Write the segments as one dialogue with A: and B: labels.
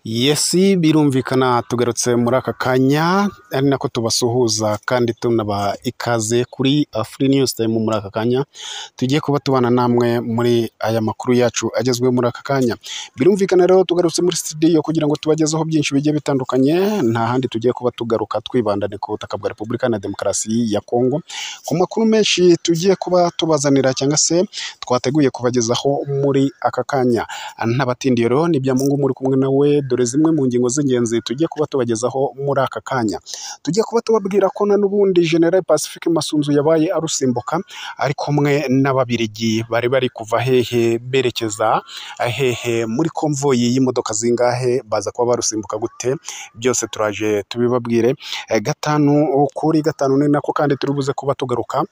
A: Yesi birumvikana tugarutse muri aka kanya ari nako tubasuhuza kandi tunaba ikaze kuri Free News Time. Muri aka kanya tugiye kuba tubana namwe muri aya makuru yacu agezwe muri aka kanya. Birumvikana rero tugarutse muri studio kugira ngo tubagezeho byinshi bigiye bitandukanye, nta handi tugiye kuba tugaruka twibanda ku butaka bwa Repubulika na Demokarasi ya Kongo ku makuru menshi tugiye kuba tubazanira cyangwa se twateguye kubagezaho muri aka kanya. Ntabatindiye rero ni bya Mungu muri kumwe nawe, dore zimwe mu ngingo z'ingenzi tugiye kuba tubagezaho muri aka kanya. Tugiye kuba tubabwira ko na n'ubundi General Pacifique Masunzu yabaye arusimbuka ari kumwe n'Ababirigi bari kuva hehe berekeza hehe muri konvoyi y'imodoka zingahe, baza kuba barusimbuka gute, byose turaje tubibabwire gatanu kuri gatanu. Ni nako kandi turi buze kuba tugaruka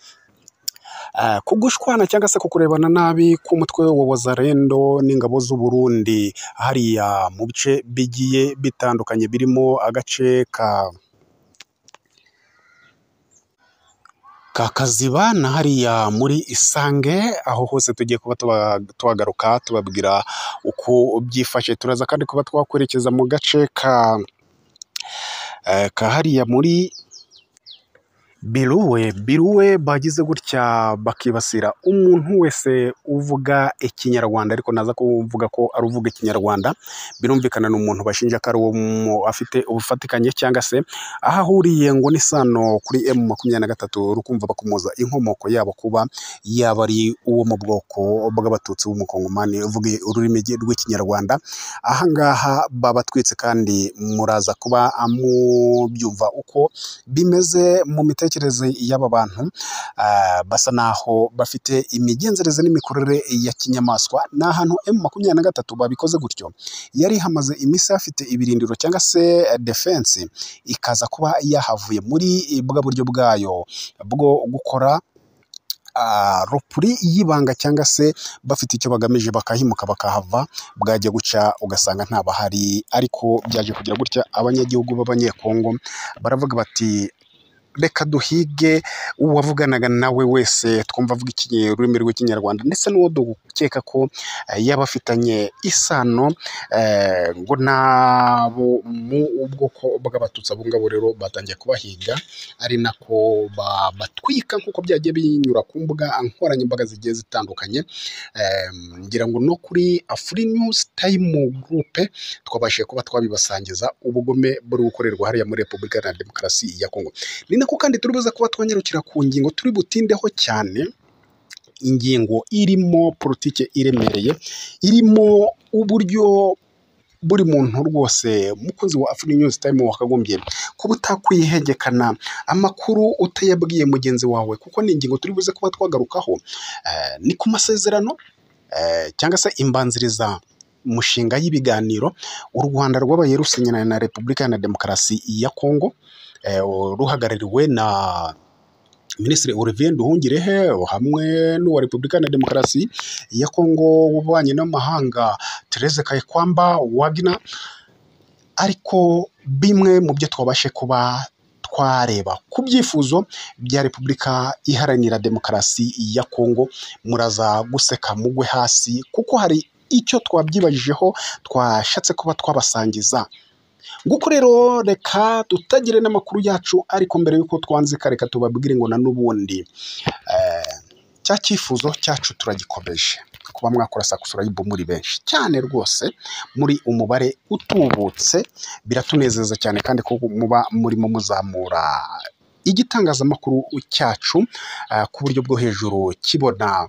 A: kugushwana cyangwa se kukurebana nabi k'umutwe wa Wazalendo n'ingabo z'u Burundi hariya mu bice bigiye bitandukanye birimo agace ka Kaziba na hariya muri Isange. Aho hose tugiye kuba tuhagaruka tubabwira uko byifashe. Turaza kandi kuba twakwerekeza mu gace ka hariya muri Biruwe bagize gutya bakibasira umuntu wese uvuga ikinyarwanda, ariko naza kuvuga ko ari uvuga ikinyarwanda. Birumvikana n'umuntu bashinja ko ari uwo afite ubufatikanye cyangwa se aho ahuriye ngo n'isano kuri M23, rukumva bakomoza inkomoko yabo kuba yaba ari uwo mu bwoko bw'abatutsi b'umukongomani uvuga ururimi rw'ikinyarwanda. Ahangaha babatwitse kandi muraza kuba mubyumva uko bimeze mu mitekerereze y'aba bantu. Basa naho bafite imigenzereze n'imikorere ya kinyamaswa. Ni ahantu M23 babikoze gutyo, yari hamaze iminsi hafite ibirindiro cyangwa se defense, ikaza kuba yahavuye muri bwa buryo bwayo bwo gukora rupuri y'ibanga cyangwa se bafite icyo bagamije bakahimuka bakahava, bwajya guca ugasanga ntabahari. Ariko byaje kugira gutya abanyagihugu b'abanyekongo baravuga bati reka duhige uwavuganaga nawe wese twumva avuga ururimi rw'ikinyarwanda ndetse n'uwo dukeka ko yaba afitanye isano ngo nabo mu ubwoko bw'abatutsi. Abo ngabo rero batangiye kubahiga, ari nako batwika nk'uko byagiye binyura ku mbuga nkoranyambaga zigiye zitandukanye. Ngira ngo no kuri Free News Time Group twabashije kuba twabibasangiza ubugome buri gukorerwa hariya muri Repubulika na Demokarasi ya Kongo. Ni nako kandi turi buze kuba twanyarukira ku ngingo turi butindeho cyane, ingingo irimo politike iremereye, irimo uburyo buri muntu rwose mukozi wa Free News Time wakagombye kuba utakwihegekana amakuru utayabwiye mugenzi wawe, kuko ni ingingo turi buze kuba twagarukaho. Ni ku masezerano cyangwa se imbanziriza umushinga y'ibiganiro u Rwanda rwabaye rusinyana na Repubulika na Demokarasi ya Kongo, ruhagarariwe na Minisitiri Olivier Nduhungirehe hamwe n'uwa Repubulika na Demokarasi ya Kongo w'ububanyi n'amahanga Therese Kayikwamba Wagner. Ariko bimwe mu byo twabashe kuba twareba ku byifuzo bya Repubulika Iharanira Demokarasi ya Kongo, muraza guseka mugwe hasi, kuko hari icyo twabyibajijeho twashatse kuba twabasangiza. Nguko rero reka tutagire n'amakuru yacu, ariko mbere y'uko twanzika reka tubabwire ngo na n'ubundi cya cyifuzo cyacu turagikomeje kuba mwakora subscribe muri benshi cyane rwose, muri umubare utubutse. Biratunezeza cyane kandi ko muba murimo muzamura igitangazamakuru cyacu ku buryo bwo hejuru, kibona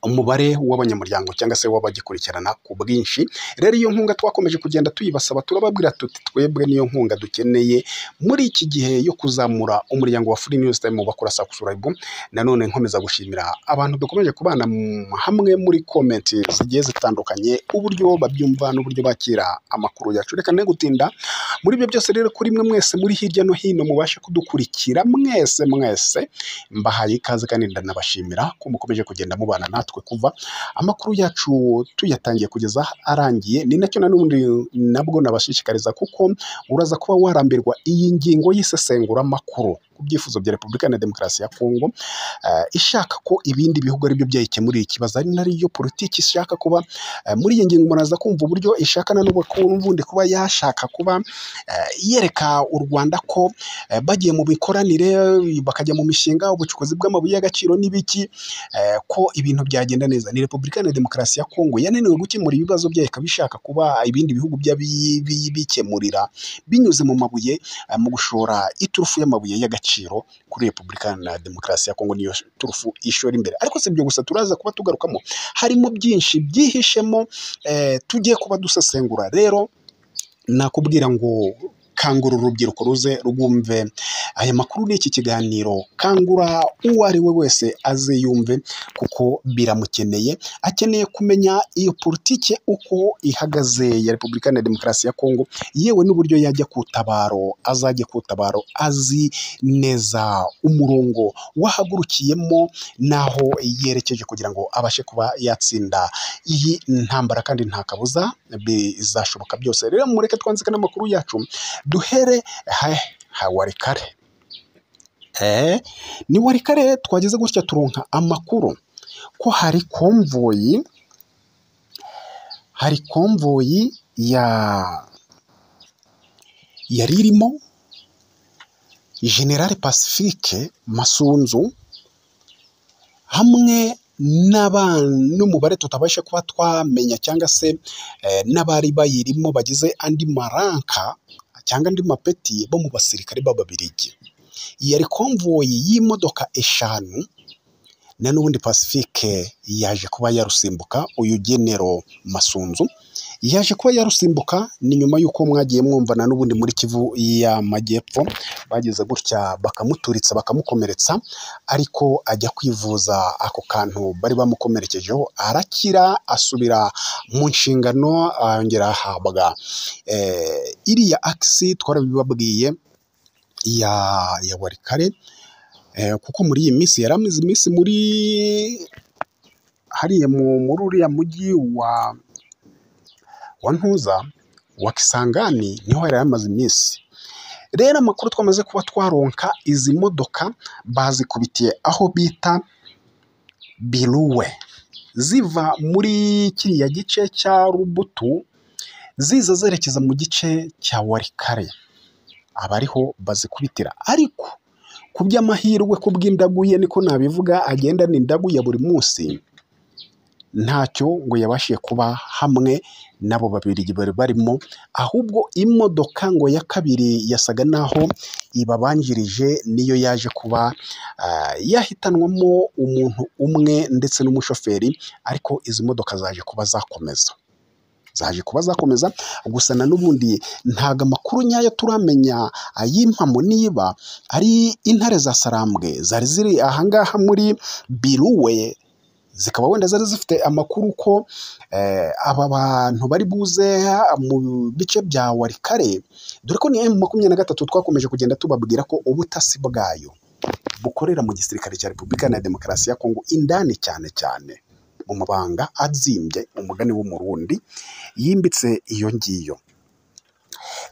A: umubare w'abanyamuryango cyangwa se w'abagikurikirana ku bwinshi. Rero iyo nkunga twakomeje kugenda tuyibasaba, turababwira tuti twebwe niyo nkunga dukeneye muri iki gihe yo kuzamura umuryango wa Free News Time bakora subscribe. Nanone nkomeza gushimira abantu dukomeje kubana hamwe muri comment zigiye zitandukanye, uburyo babyumva n'uburyo bakira amakuru yacu. Reka ne gutinda muri ibyo byose rero, kuri mwe mwese muri hirya no hino mubashe kudukurikira, mwese mbahaye ikaze kandi ndanabashimira ko mukomeje kugenda mubana natwe twe kuva amakuru yacu tuyatangiye kugeza arangiye. Ni nacyo n'ubundi nabwo nabashishikariza, kuko uraza kuba warambirwa iyi ngingo y'isesenguramakuru ku byifuzo bya Repubulika ya Demokarasi ya Kongo, ishaka ko ibindi bihugu ari byo byayikemurira ikibazo, ari nariyo politiki ishaka kuba muri iyi ngingo. Muraza kumva uburyo ishaka n'ubundi kuba yashaka kuba yereka u Rwanda ko bagiye mu mikoranire bakajya mu mishinga, ubucukuzi bw'amabuye y'agaciro n'ibiki, ko ibintu byagenda neza. Ni Repubulika ya Demokarasi ya Kongo yananiwe gukemura ibibazo byayo, ikaba ishaka kuba ibindi bihugu bikemurira binyuze mu mabuye, mu gushora iturufu y'amabuye y'agaciro kuri Repubulika ya Demokarasi ya Kongo. Niyo turufu ishora imbere. Ariko si ibyo gusa turaza kuba tugarukamo, harimo byinshi byihishemo tugiye kuba dusesengura. Rero nakubwira ngo kangura urubyiruko ruze rwumve aya makuru n'iki kiganiro, kangura uwo ari we wese aze yumve, kuko biramukeneye. Akeneye kumenya iyo politiki uko ihagaze ya Repubulika ya Demokarasi ya Kongo, yewe n'uburyo yajya kutabaro, azajya kutabaro azi neza umurongo wahagurukiyemo naho yerekeje, kugira ngo abashe kuba yatsinda iyi ntambara, kandi nta kabuza bizashoboka byose. Rero mureke twanzike n'amakuru yacu, duhere Warikare. Ni Warikare twageze gutya turonka amakuru ko hari konvoyi yari irimo General Pacifique Masunzu hamwe n'umubare tutabasha kuba twamenya, cyangwa se n'abari bayirimo bagize andi maranka cyangwa andi mapeti bo mu basirikare b'Ababiligi. Yari konvoyi y'imodoka 5, na n'ubundi Pacifique yaje kuba yarusimbuka. Uyu General Masunzu yaje kuba yarusimbuka, ni nyuma y'uko mwagiye mwumvana n'ubundi muri Kivu y'Amajyepfo bageze gutya bakamuturitsa bakamukomeretsa, ariko ajya kwivuza ako kantu bari bamukomerekejeho, arakira asubira mu nshingano, yongera ahabwa iriya akisi twarabibabwiye ya Warikare, kuko muri iyi minsi yari amaze iminsi muri hariya muri uriya mujyi wa Ntuza wa Kisangani, niho yari amaze iminsi. Rero amakuru twamaze kuba twaronka, izi modoka bazikubitiye aho bita Biluwe, ziva muri kiriya gice cya Rubutu ziza zerekeza mu gice cya Warikare, abariho bazikubitira. Ariko ku by'amahirwe, ku bw'indaguye niko nabivuga, agenda n'indagu ya buri munsi, ntacyo ngo yabashiye kuba hamwe n'abo Babiligi bari barimo, ahubwo imodoka ngo ya kabiri yasaga naho ibabanjirije, niyo yaje kuba yahitanwamo umuntu umwe ndetse n'umushoferi. Ariko izi modoka zaje kuba zakomeza, gusa na n'ubundi ntago amakuru nyayo turamenya ay'impamo, niba ari intare za Sarambwe zari ziri ahangaha muri Biluwe, zikaba wenda zari zifite amakuru ko aba bantu bari buze mu bice bya Warikare, dore ko ni M23 twakomeje kugenda tubabwira ko ubutasi bwayo bukorera mu gisirikare cya Repubulika ya Demokarasi ya Kongo, indani cyane cyane mu mabanga azimbye, umugani w'umurundi yimbitse iyo ngiyo.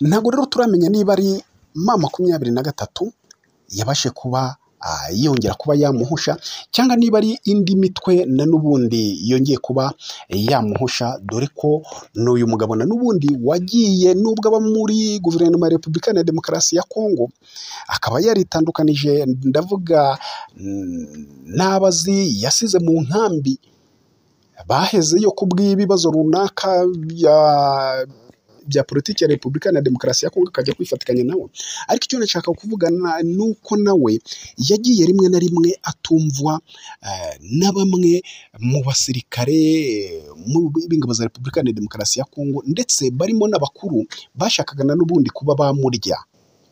A: Ntabwo rero turamenya niba ari M23 yabashe kuba yongera kuba yamuhusha, cyangwa niba ari indi mitwe na n'ubundi yongeye kuba yamuhusha, dore ko n'uyu mugabo na n'ubundi wagiye, nubwo aba muri guverinoma ya Repubulika ya Demokarasi ya Kongo, akaba yaritandukanije, ndavuga n'abazi yasize mu nkambi, bahezeyo kubw'ibibazo runaka bya politiki ya Repubulika ya Demokarasi ya Kongo, akajya kwifatikanya nawe. Ariko icyo nashaka kuvugana nuko nawe yagiye rimwe na rimwe atumvwa na bamwe mu basirikare b'ingabo za Repubulika ya Demokarasi ya Kongo, ndetse barimo n'abakuru bashakaga na n'ubundi kuba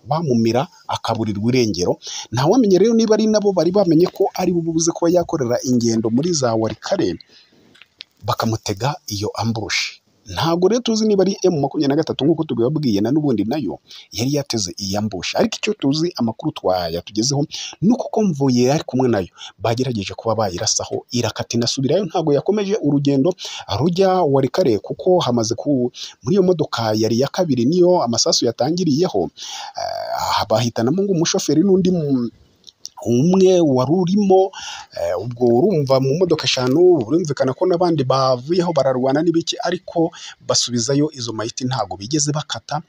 A: bamumira akaburirwa irengero. Ntawamenya rero niba ari nabo bari bamenye ko ari bubuze kuba yakorera ingendo muri za Warikare, bakamutega iyo ambushi. ntabwo rero tuzi niba ari M23 nk'uko tubibabwiye, na n'ubundi nayo yari yateze iyambusha, ariko icyo tuzi amakuru twayatugezeho ni uko konvoye yari kumwe nayo bagerageje kuba bayirasaho irakata inasubirayo, ntabwo yakomeje urugendo rujya Warikare, kuko hamaze muri iyo modoka yari iya kabiri niyo amasasu yatangiriyeho, bahitanamo ngo umushoferi n'undi umwe wari urimo. Ubwo urumva mu modoka 5 urumvikana ko n'abandi bavuyeho bararwana n'ibiki, ariko basubizayo izo mayiti ntago bigeze bakata,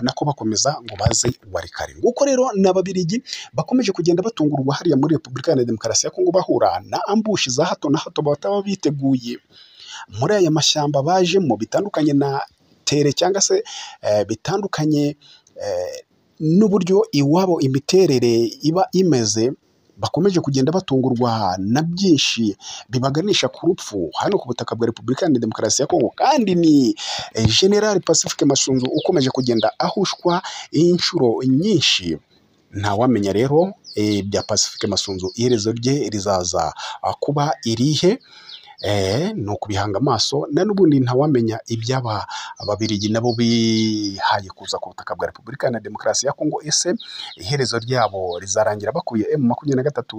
A: nako bakomeza ngo baze Warikare. Nguko rero n'Ababiligi bakomeje kugenda batungurwa hariya muri Repubulika ya Demokarasi ya Kongo, bahura na ambushi za hato na hato bataba biteguye muri aya mashyamba bajemo, bitandukanye na tere cyangwa se bitandukanye n'uburyo iwabo imiterere iba imeze. Bakomeje kugenda batungurwa na byinshi bibaganisha ku rupfu hano ku butaka bwa Repubulika ya Demokarasi ya Kongo, kandi ni General Pacifique Masunzu ukomeje kugenda ahushwa inshuro nyinshi. Ntawamenya rero bya Pacifique Masunzu iherezo rye rizaza kuba irihe, ni ukubihanga amaso, na n'ubundi ntawamenya iby'aba Ababiligi nabo bihaye kuza ku butaka bwa Repubulika ya Demokarasi ya Kongo. Ese iherezo ryabo rizarangira bakuye M23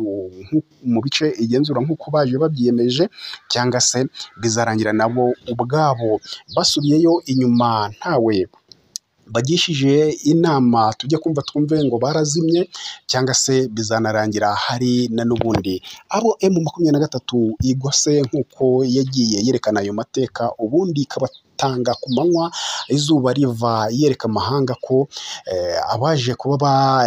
A: mu bice igenzura nk'uko baje babyiyemeje, cyangwa se bizarangira nabo ubwabo basubiyeyo inyuma ntawe bagishije inama tujya kumva twumve ngo barazimye, cyangwa se bizanarangira hari na n'ubundi abo M23 igose nk'uko yagiye yerekana ayo mateka, ubundi ikabatanga ku manywa izuba riva, yereka amahanga ko abaje kuba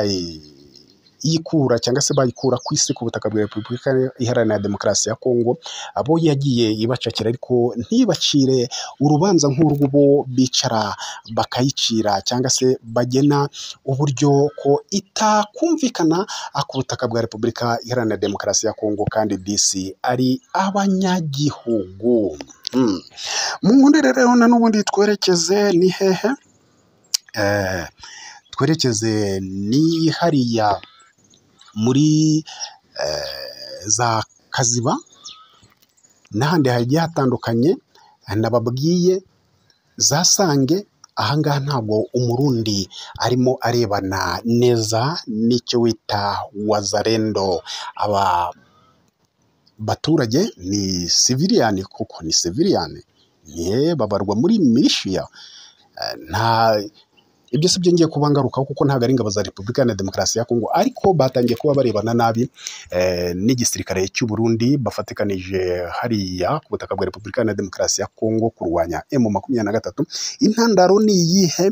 A: yikura cyangwa se bayikura ku isi ku butaka bwa Repubulika Iharanira Demokarasi ya Kongo, abo yagiye ibacakira ariko ntibacire urubanza nk'urw'ubo bicara bakayicira, cyangwa se bagena uburyo ko itakumvikana ku butaka bwa Repubulika Iharanira Demokarasi ya Kongo, kandi disi ari abanyagihugu. Mu nkundire rero na n'ubundi twerekeze ni hehe? Twerekeze ni hariya muri za Kaziba n'ahandi hagiye hatandukanye. Nababwiye za Sange, ahangaha ntabwo umurundi arimo arebana neza n'icyo wita Wazalendo. Aba baturage ni civilian, kuko ni civilian, babarwa muri militia. Ibyo si byo ngiye kubangarukaho kuko ntabwo ari ingabo za Repubulika ya Demokarasi ya Kongo, ariko batangiye kuba barebana nabi n'igisirikare cy'u Burundi, bafatikanije hariya ku butaka bwa Repubulika ya Demokarasi ya Kongo kurwanya M23. Intandaro ni iyihe?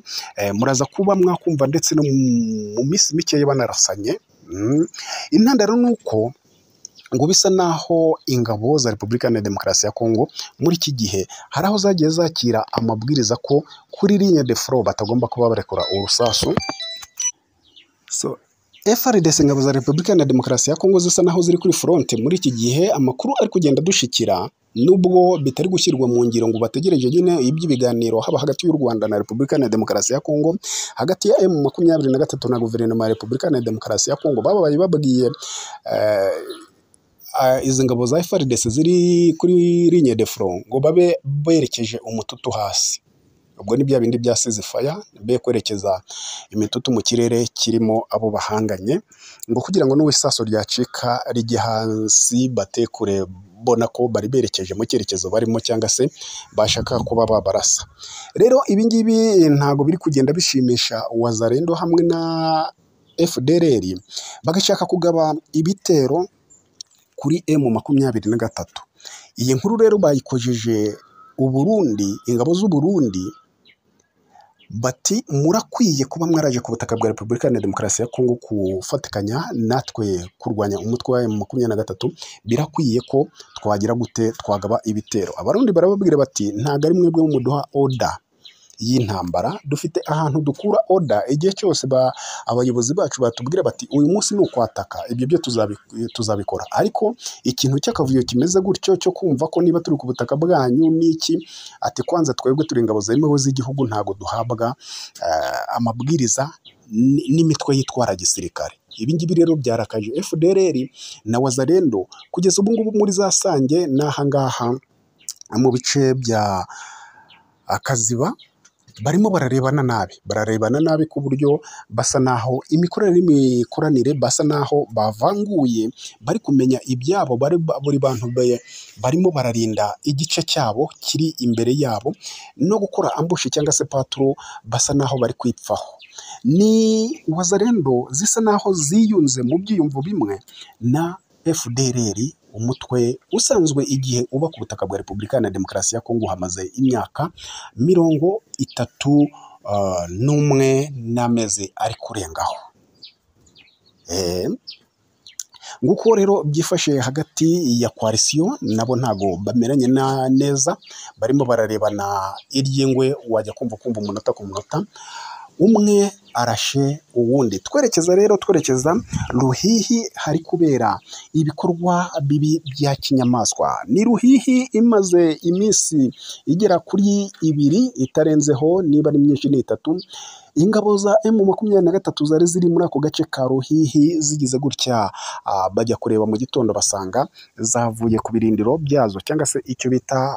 A: Muraza kuba mwakumva ndetse no mu minsi mikeya banarasanye. Intandaro ni uko ngo bisa naho ingabo za Repubulika ya Demokarasi ya Kongo muri iki gihe hari aho zagiye zakira amabwiriza ko kuri ligne de front batagomba kuba barekura urusasu. FARDC, ingabo za Repubulika ya Demokarasi ya Kongo, zisa naho ziri kuri front muri iki gihe. Amakuru ari kugenda dushikira, nubwo bitari gushyirwa mu ngiro ngo bategereje nyine iby'ibiganiro haba hagati y'u Rwanda na Repubulika ya Demokarasi ya Kongo, hagati ya M23 na guverinoma ya Repubulika ya Demokarasi ya Kongo, babaye babwiye izi ngabo za FARDC ziri kuri ligne de front ngo babe berekeje umututu hasi. Ubwo ni bya bindi bya ceasefire, be kwerekeza imitutu mu kirere kirimo abo bahanganye, ngo kugira ngo n'uwisaso ryacika rijye hasi batekure, bona ko bari berekeje mu cyerekezo barimo, cyangwa se bashaka kuba babarasa. Rero ibi ngibi ntago biri kugenda bishimisha Wazalendo hamwe na FDLR, bagashaka kugaba ibitero kuri M23. Iyi nkuru rero bayikojeje Uburundi, ingabo z'u Burundi, bati murakwiye kuba mwaraje ku butaka bwa Repubulika ya Demokarasi ya Kongo kufatikanya natwe kurwanya umutwe wa M23, birakwiye ko twagira gute twagaba ibitero. Abarundi barababwira bati ntago ari mwebwe muduha order y'intambara, dufite ahantu dukura order igihe cyose abayobozi bacu batubwira bati uyu munsi ni ukwataka, ibyo byo tuzabikora. Ariko ikintu cy'akavuyo kimeze gutyo cyo kumva ko niba turi ku butaka bwanyu n'iki, ati kwanza twebwe turi ingabo zemewe z'igihugu, ntago duhabwa amabwiriza n'imitwe yitwara gisirikare. Ibi ngibi rero byarakaje FDLR na Wazalendo kugeza ubu ngubu muri za Sange n'ahangaha mu bice bya akaziba, barimo bararebana nabi ku buryo basa naho imikoranire basa naho bavanguye, bari kumenya ibyabo, buri bantu barimo bararinda igice cyabo kiri imbere yabo no gukora ambushi cyangwa se patro, basa naho bari kwipfaho. Ni wazalendo zisa naho ziyunze mu byiyumvo bimwe na FDLR, umutwe usanzwe igihe uba ku butaka bwa Repubulika na Demokarasi ya Kongo hamaze imyaka 31 n'amezi ari kurengaho. Nguko rero byifashe hagati ya coalition, nabo ntago bameranye neza, barimo bararebana iryingwe, wajya kumva umunota ku munota, umwe arashe uwundi. Twerekeza Ruhihi, hari kubera ibikorwa bibi bya kinyamaswa. Ni Ruhihi imaze iminsi igera kuri 2 itarenzeho, niba ari myinshi ni 3, ingabo za M23 zari ziri muri ako gace ka Ruhihi zigize gutya, bajya kureba mu gitondo basanga zavuye ku birindiro byazo cyangwa se icyo bita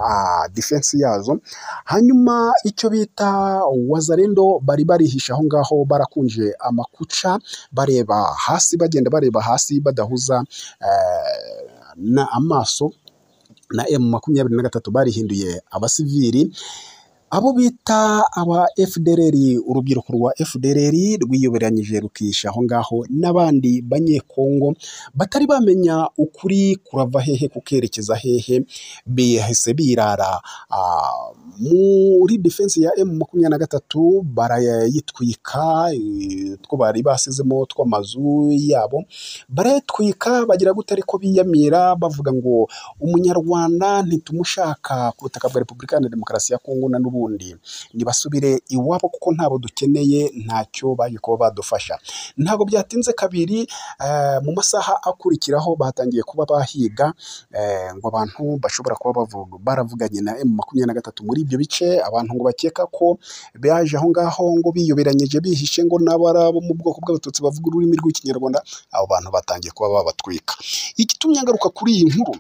A: defense yazo. Hanyuma icyo bita wazalendo bari barihisha aho ngaho, barakunje amakuca, bareba hasi, bagenda bareba hasi, badahuza na amaso na M23 barihinduye abasivili, abo bita aba FDLR. Urubyiruko rwa FDLR rwiyoberanyije rukihisha aho ngaho n'abandi banyekongo batari bamenya ukuri kurava hehe kukerekeza hehe, bihise birara muri defense ya M23, barayitwika, two bari basizemo tw'amazu yabo barayitwika, bagira gute ariko biyamira bavuga ngo umunyarwanda ntitumushaka ku butaka bwa Repubulika na Demokarasi ya Kongo, na n'ubundi nibasubire iwabo kuko ntabo dukeneye, ntacyo baje kuba badufasha. Ntabwo byatinze kabiri, mu masaha akurikiraho batangiye kuba bahiga ngo abantu bashobora kuba baravuganye na M23 muri ibyo bice, abantu ngo bakeka ko baje aho ngaho ngo biyoberanyije bihishe, ngo n'abarabo mu bwoko bw'abatutsi bavuga ururimi rw'ikinyarwanda, abo bantu batangiye kuba babatwika. Igitumye ngaruka kuri iyi nkuru,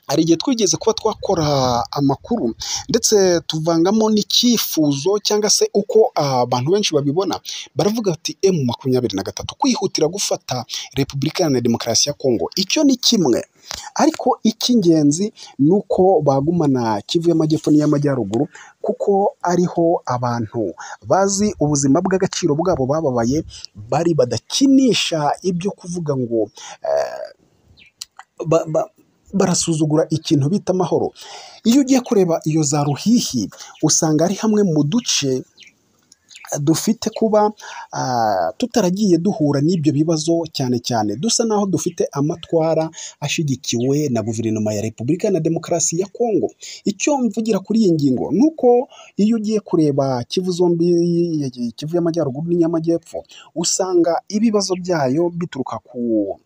A: hari igihe twigeze kuba twakora amakuru ndetse tuvangamo n'icyifuzo cyangwa se uko abantu benshi babibona, baravuga ati M23 kwihutira gufata Repubulika na Demokarasi ya Kongo, icyo ni kimwe, ariko icy'ingenzi ni uko bagumana Kivu y'Amajyepfo n'iy'Amajyaruguru, kuko ariho abantu bazi ubuzima bw'agaciro bwabo bababaye, bari badakinisha ibyo kuvuga ngo barasuzugura ikintu bita amahoro. Iyo ugiye kureba iyo za Ruhihi, usanga ari hamwe mu duce dufite kuba tutaragiye duhura n'ibyo bibazo, cyane cyane dusa naho dufite amatwara ashigikiwe na guverinoma ya Repubulika na Demokarasi ya Kongo. Icyo mvugira kuri iyi ngingo nuko iyo ugiye kureba Kivu zombi, Kivu y'Amajyaruguru n'iy'Amajyepfo, usanga ibibazo byayo bituruka ku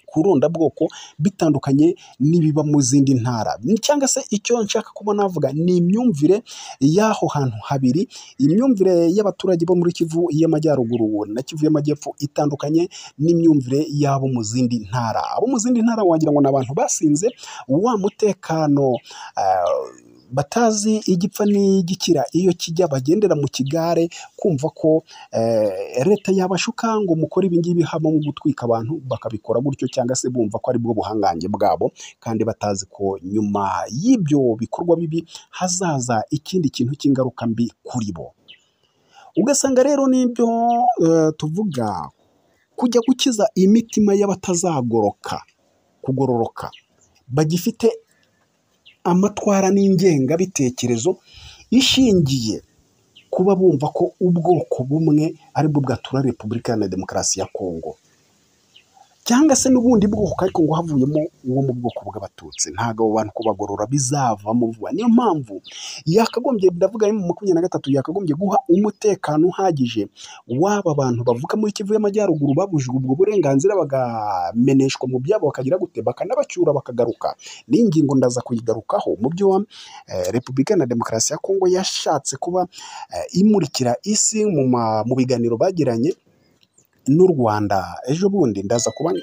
A: kurondabwoko bitandukanye n'ibiba mu zindi ntara, cyangwa se icyo nshaka kuba navuga ni imyumvire y'aho hantu habiri. Imyumvire y'abaturage bo muri Kivu y'Amajyaruguru na Kivu y'Amajyepfo itandukanye n'imyumvire y'abo mu zindi ntara. Abo mu zindi ntara wagira ngo ni abantu basinze wa mutekano, batazi igipfa n'igikira iyo kijya, bagendera mu kigare kumva ko leta yabashuka ngo mukore ibi ngibi, haba mu gutwika abantu bakabikora gutyo, cyangwa se bumva ko ari bwo buhangange bwabo, kandi batazi ko nyuma y'ibyo bikorwa bibi hazaza ikindi kintu cy'ingaruka mbi kuri bo. Ugasanga rero n'ibyo tuvuga kujya gukiza imitima y'abatazagororoka, bagifite amatwara n'ingengabitekerezo ishingiye kuba bumva ko ubwoko bumwe ari bwo bwatura Repubulika na Demokarasi ya Kongo, cyangwa se n'ubundi bwoko ariko ngo havuyemo uwo mu bwoko bw'abatutsi. Ntabwo abo bantu kubagorora bizavamo vuba. Niyo mpamvu yakagombye, ndavuga mu 23, yakagombye guha umutekano uhagije w'aba bantu bavuka muri Kivu y'Amajyaruguru babujijwe ubwo burenganzira, bagameneshwa mu byabo, bakagira gute, bakanabacyura bakagaruka. Ni ingingo ndaza kuyigarukaho mu byo Repubulika na Demokarasi ya Kongo yashatse kuba imurikira isi mu biganiro bagiranye n'u Rwanda ejo bundi. Ndaza kuba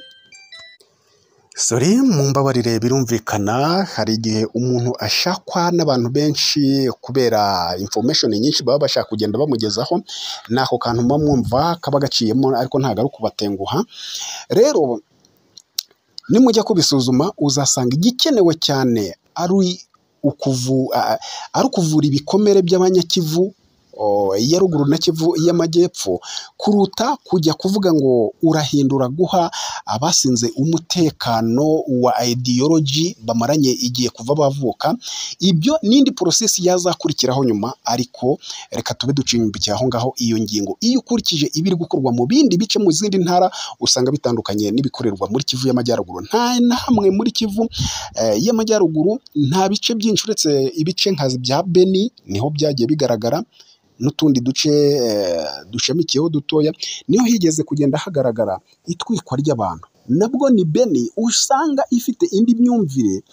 A: Sorry, mumbabarire birumvikana hari igihe umuntu ashakwa n'abantu benshi kubera information nyinshi baba bashaka kugenda bamugezaho, n'ako kantu muba mwumva kaba gaciyemo ariko ntabwo ari ukubatenguha. Rero nimujya kubisuzuma uzasanga igikenewe cyane ari ukuvura ibikomere by'abanyakivu iya ruguru na Kivu y'amajyepfo, kuruta kujya kuvuga ngo urahindura guha abasinze umutekano wa ideology bamaranye igihe kuva bavuka. Ibyo n'indi process yazakurikiraho nyuma, ariko reka tube ducimbikiye aho ngaho. Iyo ngingo iyo ukurikije ibiri gukorwa mu bindi bice mu zindi ntara usanga bitandukanye n'ibikorerwa muri Kivu y'amajyaruguru. Nta namwe muri Kivu y'amajyaruguru nta bice byinshi uretse ibice nka bya Beni niho byagiye bigaragara, n'utundi duce dushamikiyeho dutoya niho higeze kugenda hagaragara itwikwa ry'abantu. Nabwo ni Beni usanga ifite indi myumvire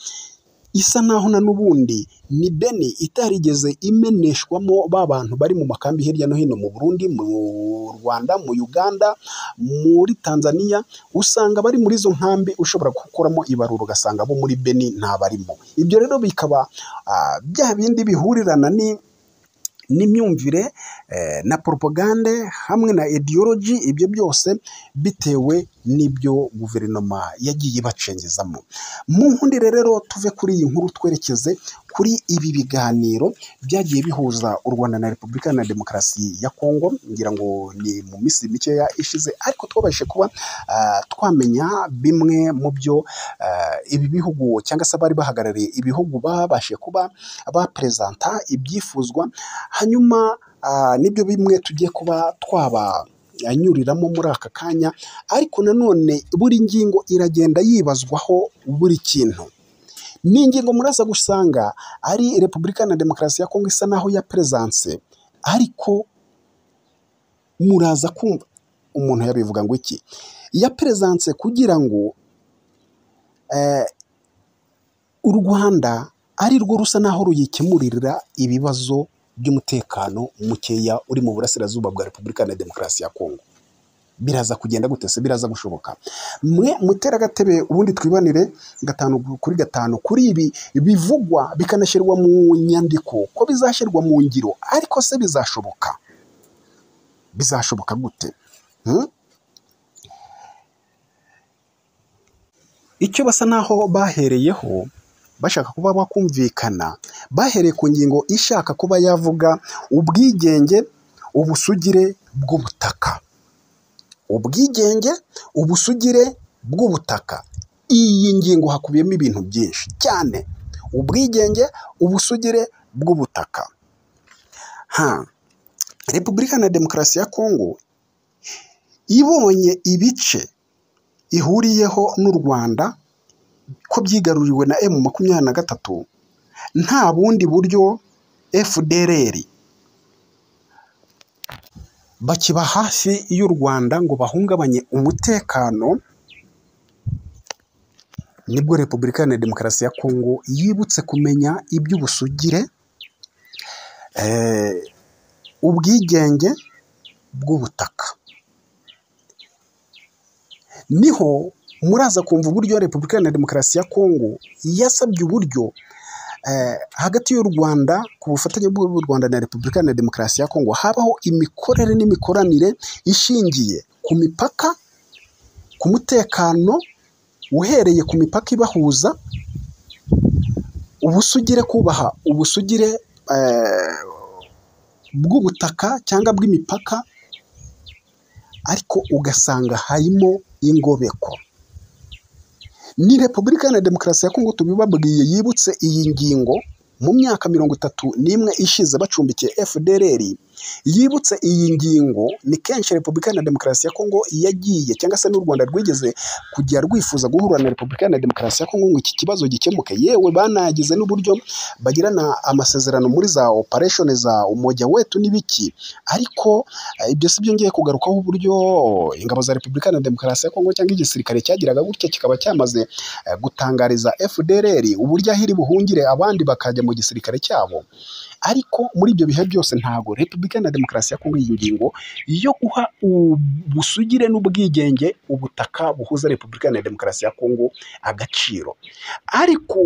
A: isa naho na n'ubundi ni Beni itarigeze imeneshwamo ba bantu bari mu makambi hirya no hino mu Burundi, mu Rwanda, mu Uganda, muri Tanzania. Usanga bari muri izo nkambi ushobora gukoramo ibarura ugasanga bo muri Beni ntabarimo. Ibyo rero bikaba bya bindi bihurirana n'imyumvire na propagande hamwe na ideology, ibyo byose bitewe n'ibyo guverinoma yagiye bacengezamo. Mu nkundire rero tuve kuri iyi nkuru twerekeze kuri ibi biganiro byagiye bihuza u Rwanda na Repubulika na Demokarasi ya Kongo. Ngira ngo ni mu minsi mikeya ishize, ariko twabashije kuba twamenya bimwe mu byo ibi bihugu cyangwa se abari bahagarariye ibihugu babashije kuba bapresenta ibyifuzwa. Hanyuma nibyo bimwe tugiye kuba anyuriramo muri aka kanya, ariko nanone buri ngingo iragenda yibazwaho buri kintu. Ni ingingo muraza gusanga ari Repubulika na Demokarasi ya Kongo isa naho ya presence, ariko muraza kumva umuntu yabivuga ngo iki ya presence kugira ngo u Rwanda ari rwo rusa naho ruyikemurira ibibazo by'umutekano mukeya uri mu burasirazuba bwa Repubulika na Demokarasi ya Kongo. Biraza kugenda gute se? Biraza gushoboka? Mwe mutera gatebe ubundi twibanire 5 kuri ibi bivugwa bikanashyirwa mu nyandiko ko bizashyirwa mu ngiro. Ariko se bizashoboka? Bizashoboka gute? Icyo basa naho bahereyeho bashaka kuba bakumvikana, bahereye ku ngingo ishaka kuba yavuga ubwigenge, ubusugire bw'ubutaka. Ubwigenge, ubusugire bw'ubutaka. Iyi ngingo hakubiyemo ibintu byinshi cyane. Ubwigenge, ubusugire bw'ubutaka. Repubulika na Demokarasi ya Kongo ibonye ibice ihuriyeho n'u Rwanda ko byigaruriwe na M23, nta bundi buryo FDLR bakiba hafi y'u Rwanda ngo bahungabanye umutekano. Nibwo Repubulika na Demokarasi ya Kongo yibutse kumenya iby'ubusugire, ubwigenge bw'ubutaka. Niho muraza kumva uburyo Repubulika na Demokarasi ya Kongo yasabye uburyo hagati y'u Rwanda ku bufatanye bw'u Rwanda na Repubulika na Demokarasi ya Kongo habaho imikorere n'imikoranire ishingiye ku mipaka, ku mutekano uhereye ku mipaka ibahuza, ubusugire, kubaha ubusugire bw'ubutaka cyangwa bw'imipaka, ariko ugasanga harimo ingobeko. Ni Repubulika na Demokarasi ya Kongo tubibabwiye yibutse iyi ngingo mu myaka 31 ishize bacumbikiye FDLR. Yibutse iyi ngingo ni kenshi Repubulika na Demokarasi ya Kongo yagiye cyangwa se n'u Rwanda rwigeze kujya rwifuza guhura na Repubulika na Demokarasi ya Kongo ngo iki kibazo gikemuke. Yewe banagize n'uburyo bagirana amasezerano muri za operation za umoja wetu n'ibiki. Ariko ibyo si byo ngiye kugarukaho, uburyo ingabo za Repubulika na Demokarasi ya Kongo cyangwa igisirikare cyagiraga gutya kikaba cyamaze gutangariza FDLR uburyo ahiri buhungire abandi bakajya mu gisirikare cyabo. ariko muri ibyo bihe byose ntabwo Repubulika Iharanira Demokarasi ya Kongo iyi ngingo yo guha ubusugire n'ubwigenge ubutaka buhuza Repubulika Iharanira Demokarasi ya Kongo agaciro. Ariko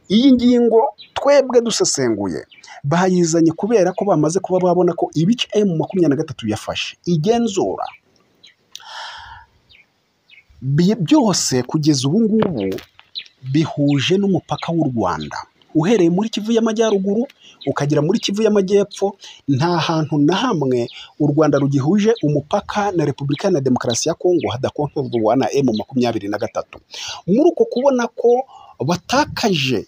A: iyi ngingo twebwe dusesenguye bayizanye kubera ko bamaze kuba babona ko ibice M23 yafashe igenzura byose kugeza ubu ngubu bihuje n'umupaka w'u Rwanda, uhereye muri Kivu y'Amajyaruguru ukagera muri Kivu y'Amajyepfo. nta hantu na hamwe u Rwanda rugihuje umupaka na Repubulika Iharanira Demokarasi ya Kongo hadakontorwa na M23. muri uko kubona ko batakaje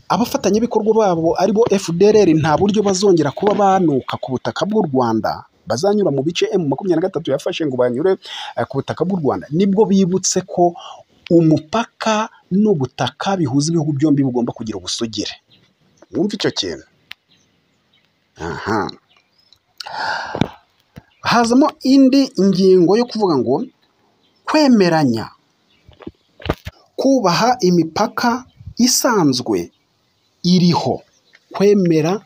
A: abafatanyabikorwa babo aribo FDLR, nta buryo bazongera kuba banuka ku butaka bw'u Rwanda, bazanyura mu bice M23 yafashe ngo banyure ku butaka bw'u Rwanda. Nibwo bibutse ko umupaka n'ubutaka bihuza ibihugu byombi bugomba kugira ubusugire. Wumva icyo kintu? Hazamo indi ingingo yo kuvuga ngo kwemeranya kubaha imipaka isanzwe iriho. Kwemera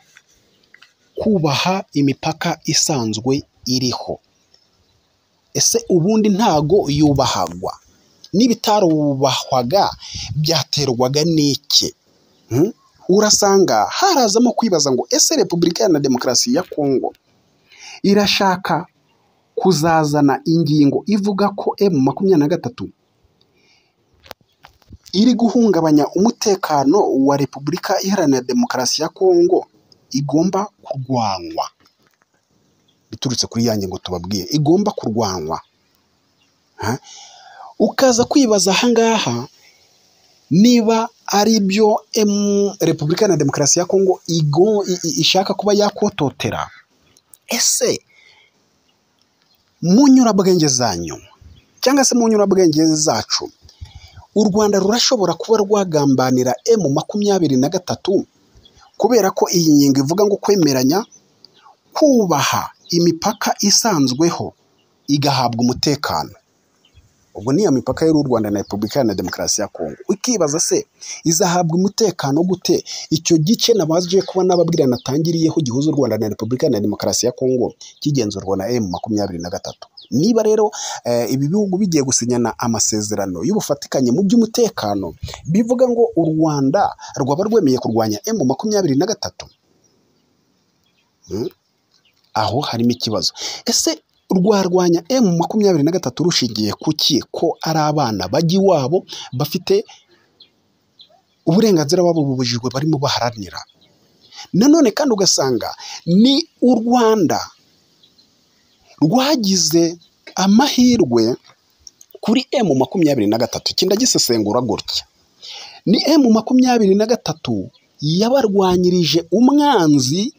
A: kubaha imipaka isanzwe iriho. Ese ubundi ntago yubahagwa? N'ibitarubahwaga byaterwaga n'iki? Urasanga harazamo kwibaza ngo ese Repubulika Iharanira Demokarasi ya Kongo irashaka kuzazana ingingo ivuga ko M23 iri guhungabanya umutekano wa Repubulika Iharanira Demokarasi ya Kongo, igomba kurwanwa. Biturutse kuri yanjye ngo tubabwiye igomba kurwanwa. Ukaza kwibaza ahangaha niba ari byo Repubulika Iharanira Demokarasi ya Kongo ishaka kuba yakototera. Ese mu nyurabwenge zanyu cyangwa se mu nyurabwenge zacu, u Rwanda rurashobora kuba rwagambanira M23 kubera ko iyi ngingo ivuga ngo kwemeranya kubaha imipaka isanzweho igahabwa umutekano. Ubwo ni ya mipaka y'u Rwanda na Repubulika Iharanira Demokarasi ya Kongo. Ukibaza se izahabwa umutekano gute icyo gice nabaje kuba nababwira natangiriyeho gihuza u Rwanda na Repubulika Iharanira Demokarasi ya Kongo kigenzurwa na M23? Niba rero ibi bihugu bigiye gusinyana amasezerano y'ubufatikanye mu by'umutekano bivuga ngo u Rwanda rwaba rwemeye kurwanya M23, aho harimo ikibazo. Ese rwarwanya M23 rushingiye kuki? Ko ari abana bajya iwabo bafite uburenganzira babo bubujijwe barimo baharanira. Nanone kandi ugasanga ni u Rwanda rwagize amahirwe kuri M23. Kindagisesengura gutya, ni M23 yabarwanyirije umwanzi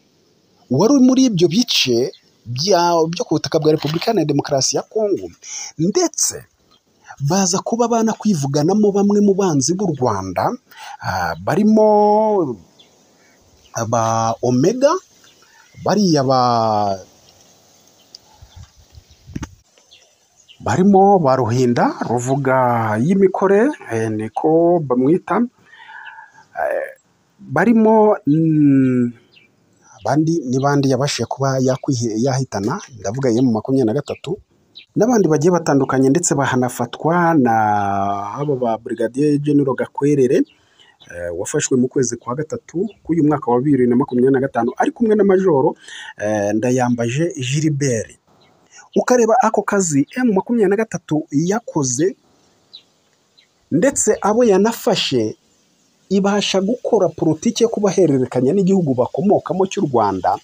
A: wari muri ibyo bice byo ku butaka bwa Repubulika Iharanira Demokarasi ya Kongo, ndetse baza kuba banakwivuganamo bamwe mu banzi b'u Rwanda barimo aba Omega, bariya barimo ba Ruhinda Ruvuga y'Imikore, niko bamwita, barimo abandi n'ibandi yabashije kuba yahitana, ndavuga M23 n'abandi bagiye batandukanye, ndetse bahanafatwa na abo ba Brigadier General Gakwerere wafashwe mu kwezi kwa gatatu k'uyu mwaka wa 2025 ari kumwe na Majoro Ndayambaje Gilbert. Ukareba ako kazi M23 yakoze, ndetse abo yanafashe ibasha gukora politiki yo kubahererekanya n'igihugu bakomokamo cy'u Rwanda.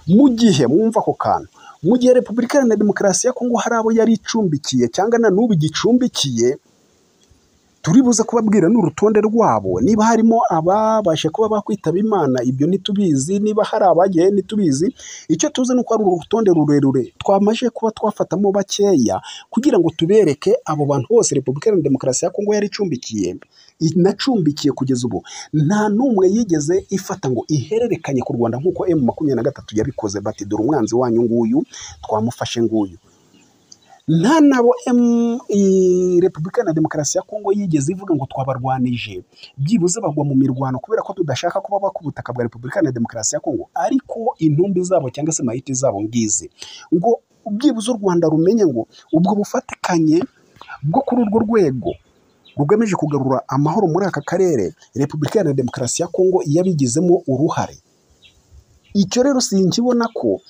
A: Mu gihe mwumva ako kantu, mu gihe Repubulika Iharanira Demokarasi ya Kongo hari abo yari icumbikiye cyangwa na n'ubu igicumbikiye, turibuze kubabwira n'urutonde rwabo. Niba harimo ababashe kuba bakwitaba Imana, ibyo ntitubizi. Niba hari abagiye ntitubizi. Icyo tuzi nuko ari urutonde rurerure twamaje kuba twafatamo bakeya kugira ngo tubereke abo bantu bose Repubulika Iharanira Demokarasi ya Kongo yari icumbikiye, inacumbikiye kugeza ubu nta n'umwe yigeze ifata ngo ihererekanye ku Rwanda nk'uko M23 yabikoze. Bati dore umwanzi wanyu nguyu, twamufashe nguyu. nta nabo Repubulika na Demokarasi ya Kongo yigeze ivuga ngo twabarwanije, byibuze bagwa mu mirwano kubera ko tudashaka ko baba ku butaka bwa Repubulika na Demokarasi ya Kongo, ariko intumbi zabo cyangwa se mayiti zabo ngizi, ngo byibuze u Rwanda rumenye ngo ubwo bufatikanye bwo kuri urwo rwego rugamije kugarura amahoro muri aka karere, Repubulika na Demokarasi ya Kongo yabigizemo uruhare. Icyo rero sinkibona ko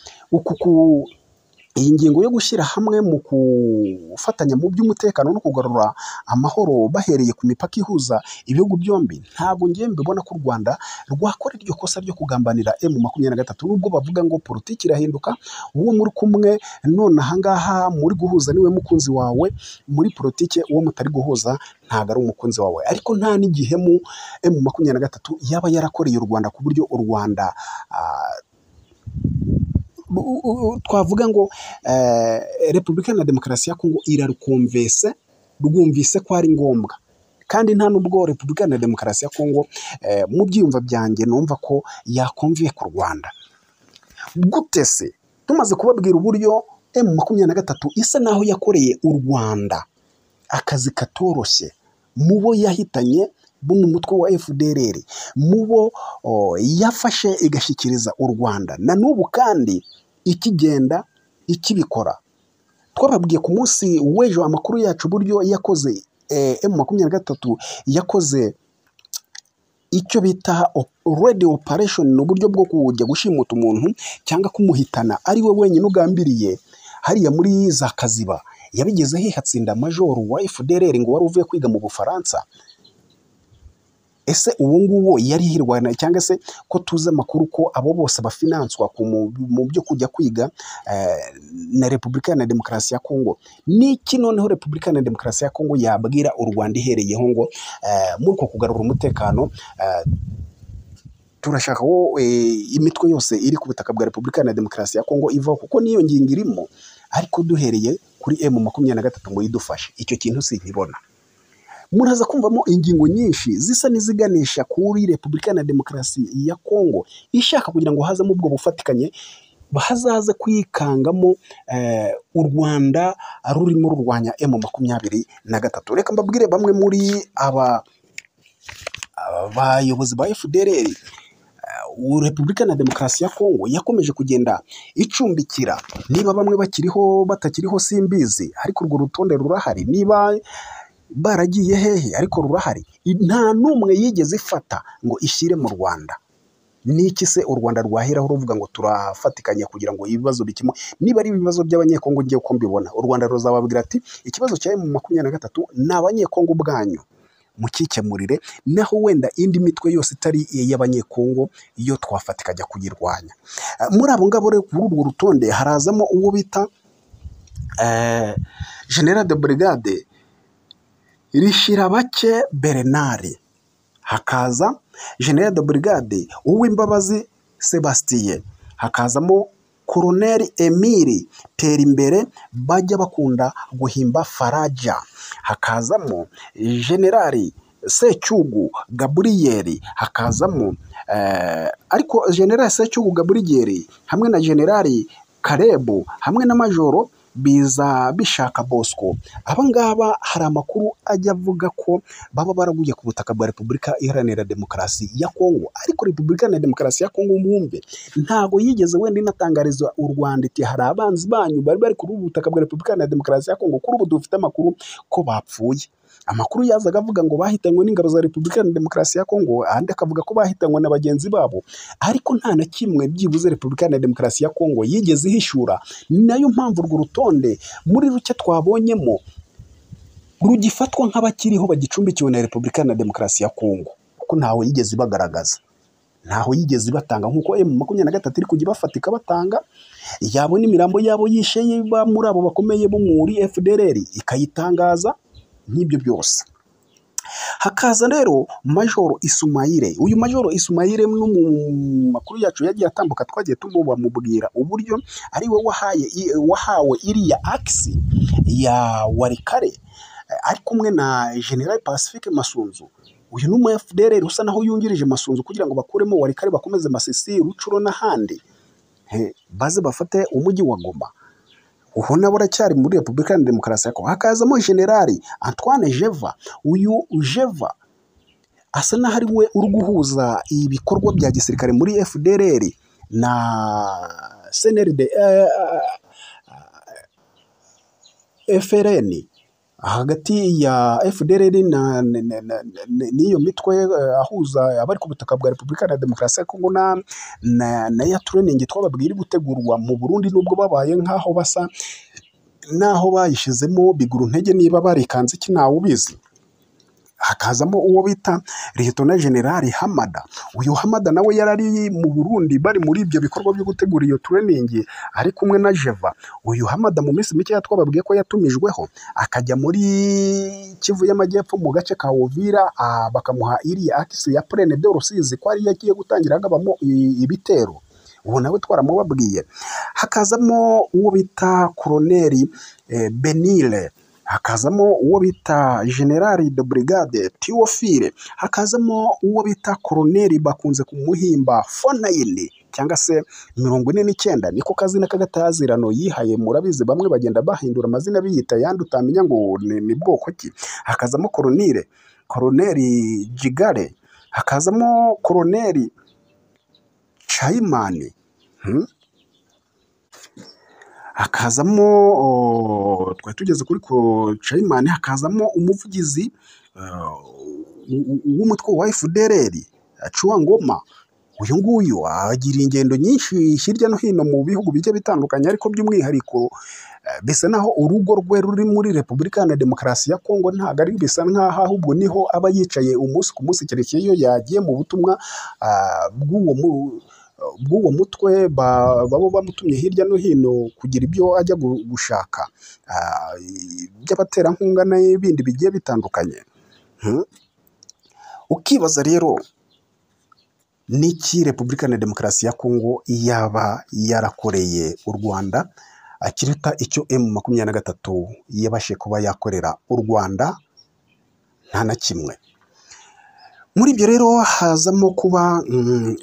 A: iyi ngingo yo gushyira hamwe mu gufatanya mu by'umutekano no kugarura amahoro bahereye ku mipaka ihuza ibihugu byombi, ntabwo ngiye mbibona ko u Rwanda rwakora iryo kosa ryo kugambanira M23, nubwo bavuga ngo politiki irahinduka, uwo muri kumwe none ahangaha muri guhuza niwe mukunzi wawe, muri politiki uwo mutari guhuza ntabwo ari umukunzi wawe. Ariko nta n'igihe M23 yaba yarakoreye u Rwanda ku buryo u Rwanda twavuga ngo Repubulika na Demokarasi ya Kongo irarukumvise, rwumvise ko ari ngombwa, kandi nta nubwo Repubulika na Demokarasi ya Kongo mu byiyumva byanjye numva ko yakumviye ku Rwanda. Gute se tumaze kubabwira uburyo M23 isa naho yakoreye u Rwanda akazi katoroshye, mu bo yahitanye bo mu mutwe wa FDLR, mu bo yafashe igashyikiriza u Rwanda, na n'ubu kandi ikigenda ikibikora. Twababwiye ku munsi w'ejo amakuru yacu uburyo yakoze M23 yakoze icyo bita ready operation, ni uburyo bwo kujya gushimuta umuntu cyangwa kumuhitana ari we wenyine ugambiriye hariya muri za Kaziba. Yabigezeho ihatsinda majoro wa FDLR ngo wari uvuye kwiga mu Bufaransa. Ese uwo nguwo yari hirwana cyangwa se ko tuzi amakuru ko abo bose bafinanswa mu byo kujya kwiga na Repubulika na Demokarasi ya Kongo? Niki noneho Repubulika na Demokarasi ya Kongo yabwira u Rwanda ihereyeho ngo muri ko kugarura umutekano turashaka wo imitwe yose iri ku butaka bwa Repubulika na Demokarasi ya Kongo ivaho, kuko niyo ngingo irimo, ariko duhereye kuri M23 ngo yidufashe. Icyo kintu sinkibona. Muraza kumvamo ingingo nyinshi zisa n'iziganisha kuri Repubulika na Demokarasi ya Kongo ishaka kugira ngo hazamo ubwo bufatikanye, bahazaze kwikangamo u Rwanda rurimo rurwanya M23. Reka mbabwire bamwe muri abayobozi ba FDLR. Repubulika na Demokarasi ya Kongo yakomeje kugenda icumbikira, niba bamwe bakiriho batakiriho simbizi, ariko urwo rutonde rurahari. Niba baragiye hehe ariko rurahari. Nta n'umwe yigeze ifata ngo ishyire mu Rwanda. Niki se u Rwanda rwaheraho ruvuga ngo turafatikanya kugira ngo ibibazo bikimo? Niba ari ibibazo by'abanyekongo ngiye uko mbibona, u Rwanda ruzababwira ati ikibazo cya M23 ni abanyekongo bwanyu, mukikemurire, naho wenda indi mitwe yose itari y'abanyekongo iyo twafatikanya kuyirwanya. Muri abo ngabo rero kuri urwo rutonde harazamo uwo bita General de Brigade Rishirabake Bernard, hakaza General de Brigade Uwimbabazi Sebastien, hakazamo Colonel Emile Terimbere bajya bakunda guhimba Faraja, hakazamo General Secyugu Gabriel, hakazamo ariko General Secyugu Gabriel hamwe na General Karebu hamwe na Majoro Biza Bishaka Bosco. Aba ngaba hari amakuru ajya avuga ko baba baraguye ku butaka bwa Repubulika Iharanira Demokarasi ya Kongo, ariko Repubulika na Demokarasi ya Kongo mwumve ntago yigeze wenda inatangariza u Rwanda iti hari abanzi banyu bari kuri ubutaka bwa Repubulika na Demokarasi ya Kongo. Kuri ubu dufite amakuru ko bapfuye. Amakuru yazaga avuga ngo bahitanywe n'ingabo za Repubulika na Demokarasi ya Kongo, andi akavuga ko bahitanywe na bagenzi babo, ariko nta na kimwe byibuze Repubulika na Demokarasi ya Kongo yigeze ihishura. Ni nayo mpamvu urwo rutonde muri ruke twabonyemo rugifatwa nk'abakiriho bagicumbikiwe na Repubulika na Demokarasi ya Kongo, kuko ntaho yigeze bagaragaza, ntaho yigeze batanga nk'uko M23 iri kujya bafatika batanga yabona imirambo yabo yisheye muri abo bakomeye bo muri FDLR ikayitangaza nk'ibyo byose. Hakaza rero Majoro Isumaire. Uyu Majoro Isumaire no mu makuru yacu yagiye atambuka twagiye tumubwira uburyo ari we wahawe iriya axe ya Warikare ari kumwe na General Pacifique Masunzu. Uyu ni umu FDLR usa naho yungirije Masunzu kugira ngo bakuremo Warikare bakomeze Masisi, Rucuro n'ahandi baze bafate umujyi wa Goma. ubu nabo baracyari muri Repubulika ya Demokarasi ya Kongo. Hakazamo Generali Antoine Jeva. Uyu Jeva asa n'aho ari we uri guhuza ibikorwa bya gisirikare muri FDLR na CNRD, FRN, hagati ya FDLR n'iyo mitwe ahuza abari ku butaka bwa Repubulika ya Demokarasi ya Kongo na ya training twababwira gutegurwa mu Burundi, nubwo babaye nk'aho basa naho bayishizemo biguru ntege niba barikanze iki ntawe ubizi. Hakazamo uwo bita Lieutenant General Hamada. Uyu Hamada nawe yarari mu Burundi bari muri ibyo bikorwa byo gutegura iyo training ari kumwe na Jeva. Uyu Hamada mu minsi mike twababwiye ko yatumijweho akajya muri Kivu y'Amajyepfo mu gace ka Uvira, bakamuha iri akisi ya Plaine de Rusizi ko ari yagiye gutangira agabamo ibitero. Ubu nawe twaramubabwiye. Hakazamo uwo bita Colonel Benile. Hakazamo uwo bita General de Brigade Theophile. Hakazamo uwo bita Colonel bakunze kumuhimba Fonaine cyangwa se 49, niko kazina kagatazirano yihaye. Murabizi bamwe bagenda bahindura amazina biyita yandi utamenya ngo ni bwoko ki. Hakazamo Colonel Jigare. Hakazamo Colonel Chaimani. Hakazamo twari tugeze kuri Chaimani. Hakazamo umuvugizi w'umutwe wa FDLR Chuangoma. Uyu nguyu agira ingendo nyinshi hirya no hino mu bihugu bijye bitandukanye, ariko by'umwihariko bisa naho urugo rwe ruri muri Repubulika ya Demokarasi ya Kongo. Ntabwo ari bisa nkaho ahubwo niho aba yicaye umunsi ku munsi, keretse iyo yagiye mu butumwa bw'uwo mutwe baba bamutumye hirya no hino kugira ibyo ajya gushaka by'abaterankunga n'ibindi bigiye bitandukanye. Ukibaza rero niki Repubulika ya Demokarasi ya Kongo yaba yarakoreye u Rwanda akiruta icyo M23 yabashe kuba yakorera u Rwanda? Nta na kimwe. Muri ibyo rero hazamo kuba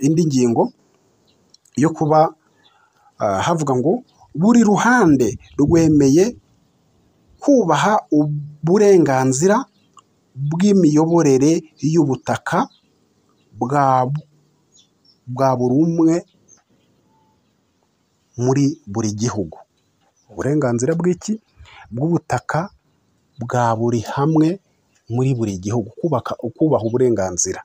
A: indi ngingo yo kuba havuga ngo buri ruhande rwemeye kubaha uburenganzira bw'imiyoborere y'ubutaka bwa buri umwe muri buri gihugu. Uburenganzira bw'iki? Bw'ubutaka bwa buri hamwe muri buri gihugu, kubaha uburenganzira.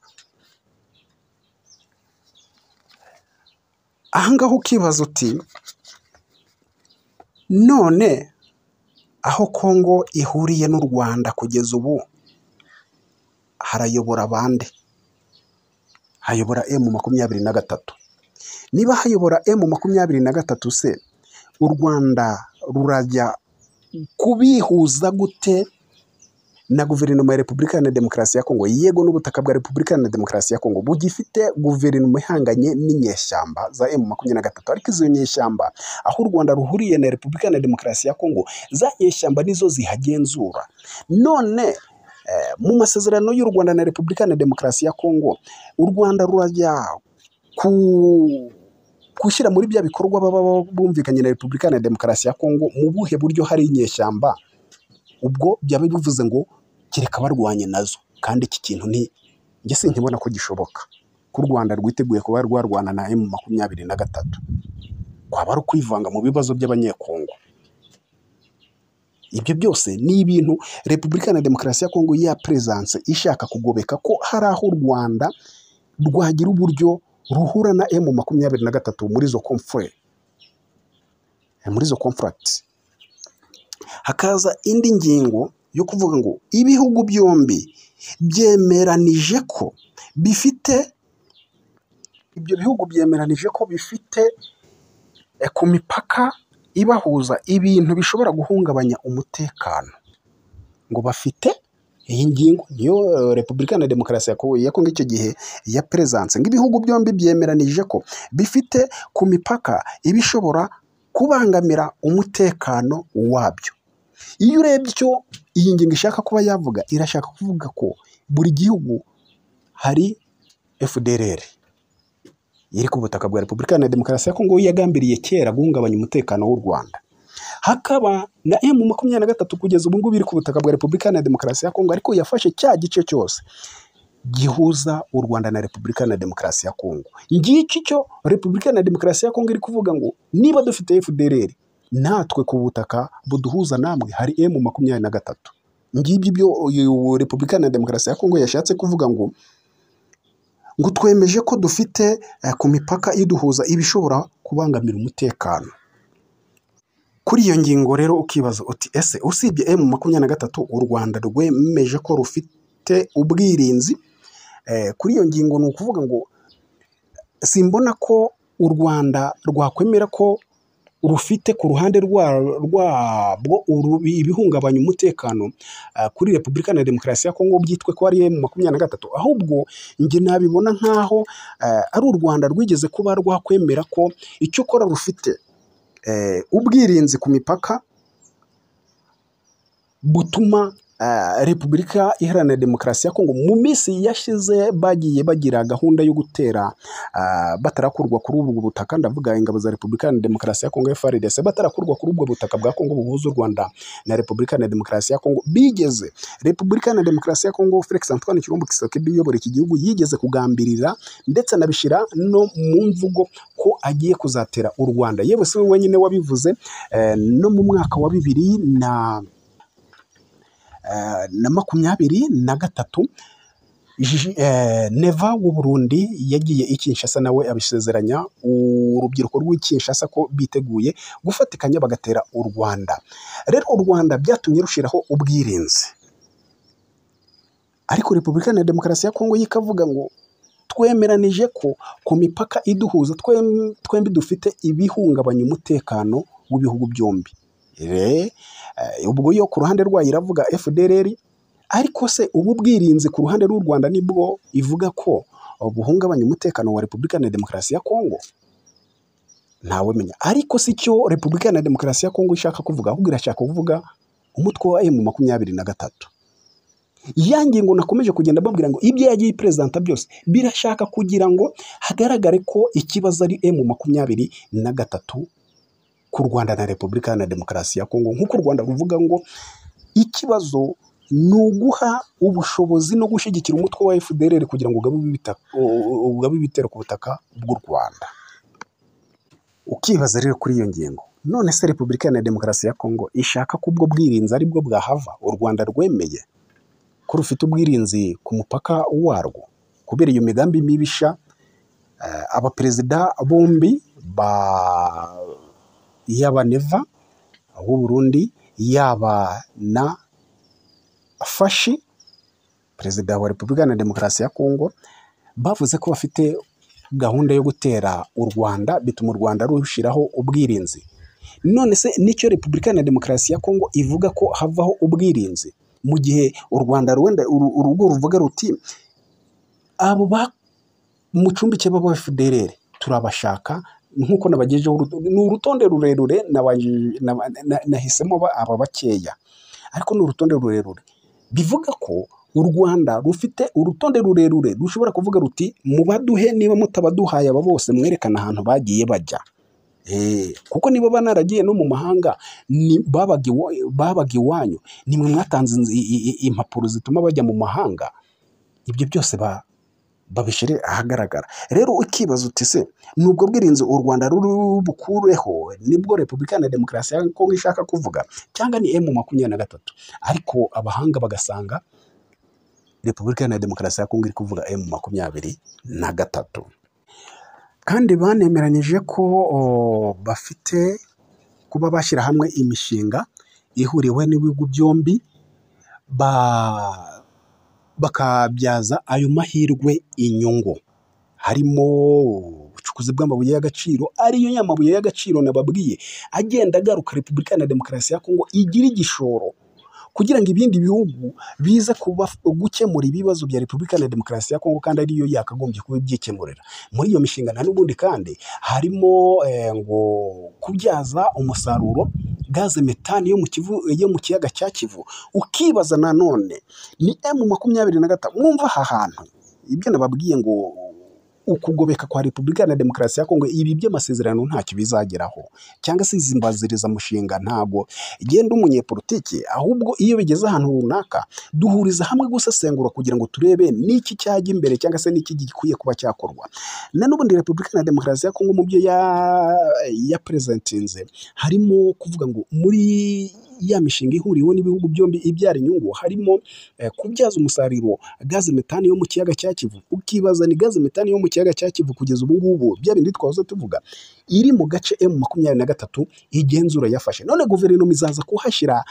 A: Ahangaho ukibaza uti none aho Kongo ihuriye n'u Rwanda kugeza ubu harayobora bande? Hayobora M23. Niba hayobora M23 se u Rwanda rurajya kubihuza gute na guverinoma ya Repubulika ya Demokarasi ya Kongo? Yego n'ubutaka bwa Repubulika ya Demokarasi ya Kongo bugifite guverinoma ihanganye n'inyeshyamba za M23, ariko izo nyeshyamba aho u Rwanda ruhuriye na Repubulika ya Demokarasi ya Kongo, za nyeshyamba nizo zihagenzura. None mu masezerano y'u Rwanda na Repubulika ya Demokarasi ya Kongo, u Rwanda rurajya gushyira muri bya bikorwa baba bumvikanye na Repubulika ya Demokarasi ya Kongo mu buhe buryo hari inyeshyamba? Ubwo byaba bivuze ngo kereka barwanye nazo, kandi iki kintu njye sinkibona ko gishoboka ko u Rwanda rwiteguye kuba rwarwana na M23. Kwaba ari ukwivanga mu bibazo by'abanyekongo. Ibyo byose ni ibintu Repubulika ya Demokarasi ya Kongo ya presence ishaka kugobeka ko hari aho u Rwanda rwagira uburyo ruhura na M23 muri zo conflict. Hakaza indi ngingo yo kuvuga ngo ibihugu byombi byemeranije ko bifite ku mipaka ibahuza ibintu bishobora guhungabanya umutekano. Ngo bafite iyi ngingo niyo Repubulika ya Demokarasi ya Kongo icyo gihe ya presence, ngo ibihugu byombi byemeranije ko bifite ku mipaka ibishobora kubangamira umutekano wabyo. Iyo urebye icyo iyi ngingo ishaka kuba yavuga, irashaka kuvuga ko buri gihugu hari FDLR iri ku butaka bwa Repubulika ya Demokarasi ya Kongo yagambiriye kera guhungabanya umutekano w'u Rwanda. hakaba na M23 kugeza ubu ngubu iri ku butaka bwa Repubulika Iharanira Demokarasi ya Kongo, ariko yafashe cya gice cyose gihuza u Rwanda na Repubulika Iharanira Demokarasi ya Kongo. Ngiki cyo Repubulika Iharanira Demokarasi ya Kongo iri kuvuga ngo niba dufite FDLR, natwe ku butaka buduhuza namwe hari M23. Ngibyo byo Repubulika Iharanira Demokarasi ya Kongo yashatse kuvuga ngo twemeje ko dufite ku mipaka iduhuza ibishobora kubangamira umutekano. Kuri iyo ngingo rero ukibaza uti ese usibye M23 u Rwanda rwemeje ko rufite ubwirinzi kuri iyo ngingo, ni ukuvuga ngo simbona ko u Rwanda rwakwemera ko rufite ku ruhande rwabwo ibihungabanya umutekano kuri Repubulika Iharanira Demokarasi ya Kongo byitwe ko ari M23, ahubwo njye nabibona nk'aho ari u Rwanda rwigeze kuba rwakwemera ko icyo kora rufite ubwirinzi ku mipaka butuma Repubulika Iharanira Demokarasi ya Kongo mu minsi yashize bagiye bagira gahunda yo gutera batarakurwa kuri ubwo butaka, ndavuga ingabo za Repubulika Iharanira Demokarasi ya Kongo FARDC, batarakurwa kuri ubwo butaka bwa Kongo buhuza u Rwanda na Repubulika Iharanira Demokarasi ya Kongo, bigeze Repubulika Iharanira Demokarasi ya Kongo Felix Antoine Tshilombo Tshisekedi uyobora iki gihugu yigeze kugambirira ndetse anabishyira no mu mvugo ko agiye kuzatera u Rwanda. Yewe si we wenyine wabivuze, no mu mwaka wa 2023 Neva w'u Burundi yagiye i Kinshasa, nawe abisezeranya urubyiruko rw'i Kinshasa ko biteguye gufatikanya bagatera u Rwanda. Rero u Rwanda byatumye rushiraho ubwirinzi, ariko Repubulika Iharanira Demokarasi ya Kongo yikavuga ngo twemeranije ko ku mipaka iduhuza twembi dufite ibihungabanya umutekano w'ibihugu byombi. Ubwo yo ku ruhande rwayo iravuga FDLR, ariko se ubu bwirinzi ku ruhande rw'u Rwanda nibwo ivuga ko buhungabanya umutekano wa Repubulika Iharanira Demokarasi ya Kongo? Ntawe menya. Ariko si cyo Repubulika Iharanira Demokarasi ya Kongo ishaka kuvuga, ahubwo irashaka kuvuga umutwe wa M23. Ya ngingo nakomeje kugenda babwira ngo ibyo yagiye presenta byose birashaka kugira ngo hagaragare ko ikibazo ari M23 ku Rwanda na Repubulika Iharanira Demokarasi ya Kongo, nk'uko u Rwanda ruvuga ngo ikibazo ni uguha ubushobozi no gushyigikira umutwe wa FDLR kugira ngo ugabe ibitero ku butaka bw'u Rwanda. Ukibaza rero kuri iyo ngingo, none se Repubulika Iharanira Demokarasi ya Kongo ishaka ko ubwo bwirinzi ari bwo bwahava u Rwanda rwemeye ko rufite ubwirinzi ku mupaka warwo? Kubera iyo migambi mibisha abaperezida bombi yaba Neva w'u Burundi yaba na Fashi perezida wa Repubulika Iharanira Demokarasi ya Kongo bavuze ko bafite gahunda yo gutera u Rwanda, bituma u Rwanda rushiraho ubwirinzi. None se nicyo Repubulika Iharanira Demokarasi ya Kongo ivuga ko havaho ubwirinzi, mu gihe u Rwanda urugo ruvuga ruti abo mucumbike baba FDLR turabashaka, nk'uko nabagejeho ni urutonde rurerure nahisemo aba bakeya, ariko ni urutonde rurerure bivuga ko u Rwanda rufite urutonde rurerure rushobora kuvuga ruti mubaduhe, niba mutabaduhaye aba bose mwerekana ahantu bagiye bajya. Kuko niba banaragiye no mu mahanga babaga iwanyu, nimwe mwatanze impapuro zituma bajya mu mahanga, ibyo byose babishyire ahagaragara. Rero ukibaza uti se nubwo bwirinzi u Rwanda rubukureho nibwo Repubulika Iharanira Demokarasi ya Kongo ishaka kuvuga, cyangwa ni M23? Ariko abahanga bagasanga Repubulika Iharanira Demokarasi ya Kongo iri kuvuga M23, kandi banemeranyije ko bafite kuba bashyira hamwe imishinga ihuriwe n'ibihugu byombi bakabyaza ayo mahirwe inyungu, harimo ubucukuzi bw'amabuye y'agaciro, ariyo nyamabuye y'agaciro nababwiye agenda agaruka Repubulika Iharanira Demokarasi ya Kongo igira igishoro kugira ngo ibindi bihugu bize gukemura ibibazo bya Repubulika Iharanira Demokarasi ya Kongo, kandi ariyo yakagombye kuba ibyikemurira. Muri iyo mishinga nta n'ubundi kandi harimo ngo kubyaza umusaruro gaze metani yo mu kiyaga cya Kivu. Ukibaza nanone ni M23. Mwumva aha hantu ibyo nababwiye ngo ukugobeka kwa Repubulika na Demokarasi ya Kongo, ibi by'amasezerano ntacyo bizageraho, cyangwa se izi mbaziriza mushinga ntabwo genda umunyepolitiki, ahubwo iyo bigeze ahantu runaka duhuriza hamwe gusesengura kugira ngo turebe n'iki cyajya imbere cyangwa se n'iki gikwiye kuba cyakorwa. Na n'ubundi Repubulika na Demokarasi ya Kongo mu byo ya presentinze harimo kuvuga ngo muri ya mishinga ihuriweho n'ibihugu byombi ibyara inyungu, harimo kubyaza umusaruro gaze metani yo mu kiyaga cya Kivu. Ukibaza ni gaze metani yo mu kiyaga cya Kivu kugeza ubu ngubu bya bindi twahoze tuvuga iri mu gace M23 igenzura yafashe. None guverinoma izaza kuhashyira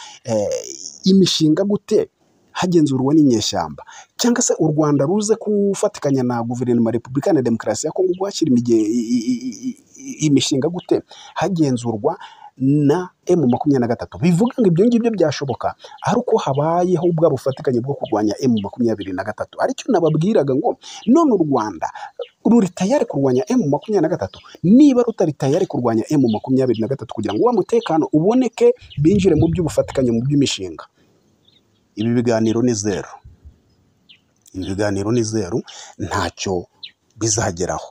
A: imishinga gute hagenzurwa n'inyeshyamba, cyangwa se u Rwanda ruze kufatikanya na guverinoma Repubulika na Demokarasi ya Kongo guhashyira imishinga gute hagenzurwa na M23? Bivuga ngo ibyo ngibyo byashoboka ari uko habayeho ubwa bufatikanye bwo kurwanya M23. Aricyo nababwiraga ngo none u Rwanda ruri tayari kurwanya M23, niba rutari tayari kurwanya M23 kugira ngo wa mutekano uboneke binjire mu by'ubufatikanye mu by'imishinga, ibi biganiro ni zero. Ibi biganiro ni zero, ntacyo bizageraho,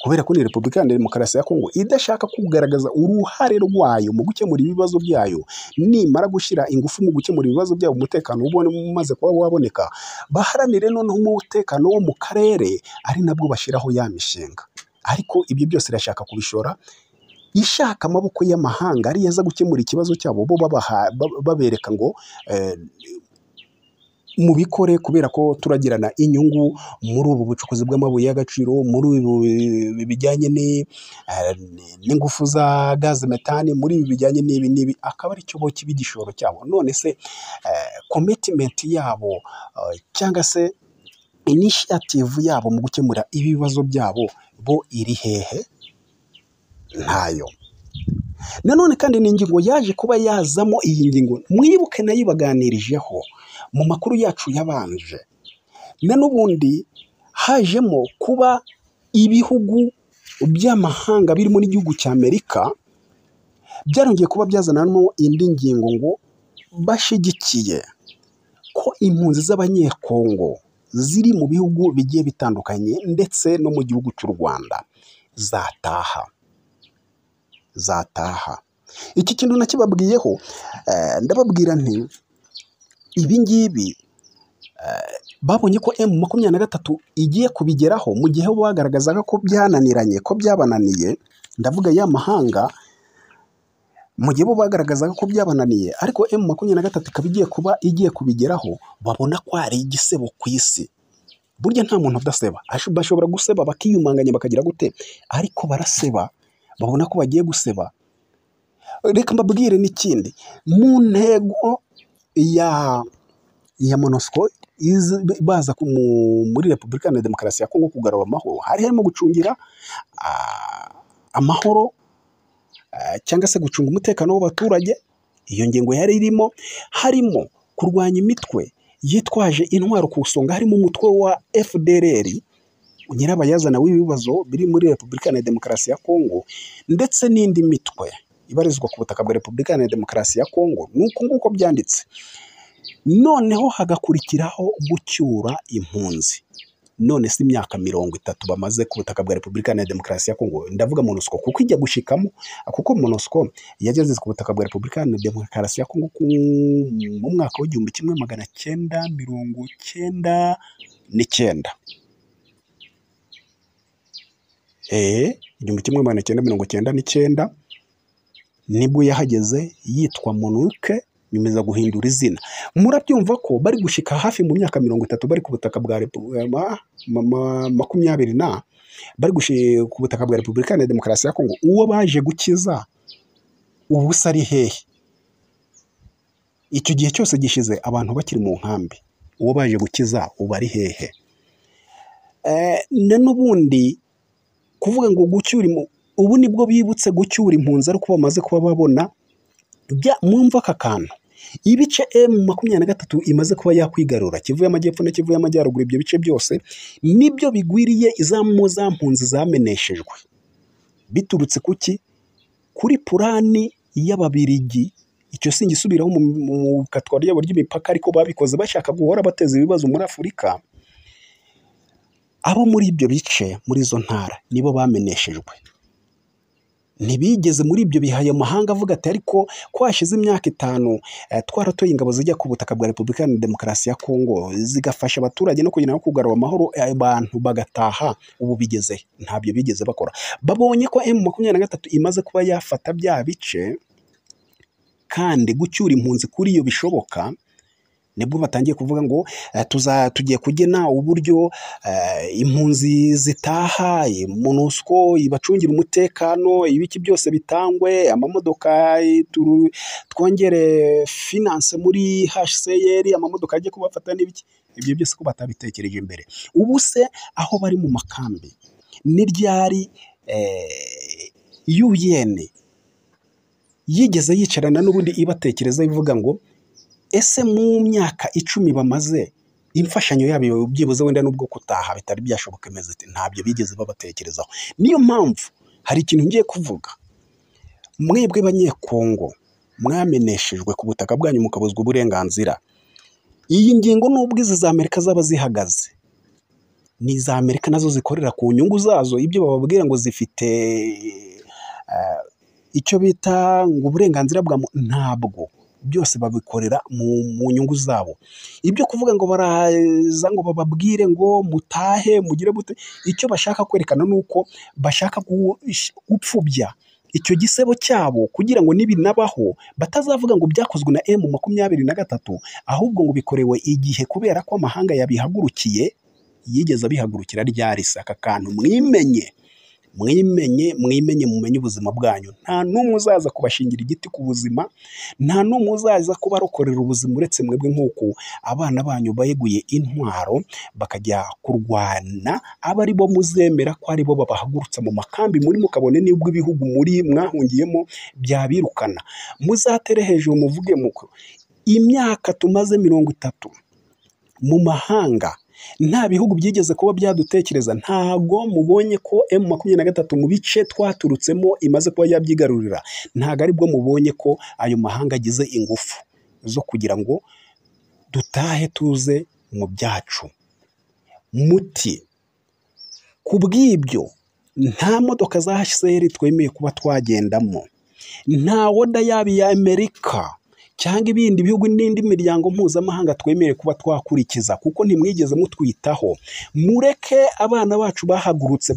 A: kubera ko ni Repubulika ya Demokarasi ya Kongo idashaka kugaragaza uruhare rwayo mu gukemura ibibazo byayo. Nimara gushyira ingufu mu gukemura ibibazo byabo, umutekano umaze kuba waboneka, baharanire noneho umutekano wo mu karere, ari nabwo bashyiraho ya mishinga. Ariko ibyo byose irashaka kubishora ishaka amaboko y'amahanga ari yaza gukemura ikibazo cyabo, bo babereka ngo mubikore kubera ko turagirana inyungu muri ubu bucukuzi bw'amabuye y'agaciro, muri ibi bijyanye n'ingufu za gaze metani, muri ibi bijyanye n'ibi akaba ari cyo bo kiba igishoro cyabo. None se commitment yabo cyangwa se initiative yabo mu gukemura ibibazo byabo bo iri hehe? Ntayo. Nanone kandi ni ingingo yaje kuba yazamo, iyi ngingo mwibuke nayibaganirijeho mu makuru yacu yabanje. Na n'ubundi hajemo kuba ibihugu by'amahanga birimo n'igihugu cya Amerika byarongeye kuba byazanamo indi ngingo ngo bashyigikiye ko impunzi z'abanyekongo ziri mu bihugu bigiye bitandukanye ndetse no mu gihugu cy'u Rwanda zataha. Iki kintu nakibabwiyeho, ndababwira nti ibi ngibi babonye ko M23 igiye kubigeraho mu gihe bo bagaragazaga ko byananiranye, ko byabananiye. Ndavuga ya mahanga mu gihe bo bagaragazaga ko byabananiye, ariko M23 ikaba igiye kubigeraho, babona ko ari igisebo ku isi. Burya nta muntu udaseba, bashobora guseba bakiyumanganya bakagira gute, ariko baraseba, babona ko bagiye guseba. Reka mbabwire n'ikindi, mu ntego ya MONUSCO baza muri Repubulika na Demokarasi ya Kongo kugarura amahoro, hari harimo gucungira amahoro cyangwa se gucunga umutekano w'abaturage. Iyo ngingo yari irimo, harimo kurwanya imitwe yitwaje intwaro ku isonga, harimo umutwe wa FDLR nyirabayazana w'ibibazo biri muri Repubulika na Demokarasi ya Kongo, ndetse n'indi mitwe ibarizwa ku butaka bwa Repubulika na Demokarasi ya Kongo. Nuko nguko byanditse. Noneho hagakurikiraho gucyura impunzi. None si imyaka 30 bamaze ku butaka bwa Repubulika na Demokarasi ya Kongo, ndavuga MONUSCO kuko ijya gushikamo, kuko MONUSCO yageze ku butaka bwa Repubulika na Demokarasi ya Kongo mu mwaka w'1999. 1999 nibwo yahageze yitwa MONUC, nyumeza guhindura izina. Murabyumva ko bari gushika hafi mu myaka 30 bari ku butaka bwa 20 bari gushika ku butaka bwa Repubulika na Demokarasi ya Kongo. Uwo baje gukiza ubu sari hehe? Icyo gihe cyose gishize abantu bakiri mu nkambi, uwo baje gukiza ubu ari hehe? Na n'ubundi kuvuga ngo gucyura, ubu nibwo bibutse gucyura impunzi, ariko bamaze kuba babona mwumva aka kantu. Ibice M23 imaze kuba yakwigarura, Kivu y'Amajyepfo na Kivu y'Amajyaruguru, ibyo bice byose nibyo bigwiriye izamo za mpunzi zameneshejwe. Biturutse kuki? Kuri purani y'Ababirigi. Icyo singisubiraho mu katwa ryabo ry'imipaka, ariko babikoze bashaka guhora bateza ibibazo muri Afurika. abo muri ibyo bice muri izo ntara nibo bameneshejwe, ntibigeze muri ibyo bihaye amahanga avuga ati ariko ko hashize imyaka 5 twaratoye ingabo zijya ku butaka bwa Repubulika ya Demokarasi ya Kongo zigafasha abaturage no kugira ngo kugarura amahoro abantu bagataha, ubu bigeze ntabyo bigeze bakora. Babonye ko M23 imaze kuba yafata bya bice kandi gucyura impunzi kuri iyo bishoboka, nibwo batangiye kuvuga ngo tugiye kugena uburyo impunzi zitaha, MONUSCO ibacungira umutekano, ibiki byose bitangwe, amamodoka twongere finance muri HCR, amamodoka agiye kubafata n'ibiki. Ibyo byose ko batabitekereje imbere. Ubu se aho bari mu makambi ni ryari UN yigeze yicarana n'ubundi ibatekereza ivuga ngo ese mu myaka 10 bamaze imfashanyo yabo byibuze wenda nubwo kutaha bitari byashoboka imeze ati ntabyo bigeze babatekerezaho. Niyo mpamvu hari ikintu ngiye kuvuga, mwebwe banyekongo mwameneshejwe ku butaka bwanyu mukabuzwa uburenganzira. Iyi ngingo nubwo izi za Amerika zaba zihagaze, ni za Amerika nazo zikorera ku nyungu zazo, ibyo bababwira ngo zifite icyo bita ngo uburenganzira bwa ntabwo byose babikorera mu nyungu zabo. Ibyo kuvuga ngo baraza ngo bababwire ngo mutahe mugire bute, icyo bashaka kwerekana nuko bashaka gupfubya icyo gisebo cyabo kugira ngo nibinabaho batazavuga ngo byakozwe na M23, ahubwo ngo bikorewe igihe kubera ko amahanga yabihagurukiye. Yigeze abihagurukira ryari? Aka kantu mwimenye mumenye ubuzima bwanyu. Nta n'umwe uzaza kubashingira igiti ku buzima, nta n'umwe uzaza kubarokorera ubuzima uretse mwebwe, nk'uko abana banyu bayeguye intwaro bakajya kurwana, aba ari bo muzemera ko ari bo babahagurutsa mu makambi muri mukabone nibwo ibihugu muri mwahungiyemo byabirukana. Muzatere hejuru muvuge muko imyaka tumaze 30 mu mahanga nta bihugu byigeze kuba byadutekereza. Ntago mubonye ko M23 mu bice twaturutsemo imaze kuba yabyigarurira, ntago aribwo mubonye ko ayo mahanga agize ingufu zo kugira ngo dutahe tuze mu byacu. Muti kubw'ibyo nta modoka za HCR twemeye kuba twagendamo, nta oda yabi ya Amerika cyangwa ibindi bihugu n'indi miryango mpuzamahanga twemereye kuba twakurikiza, kuko ntimwigeze mutwitaho. Mureke abana bacu bahagurutse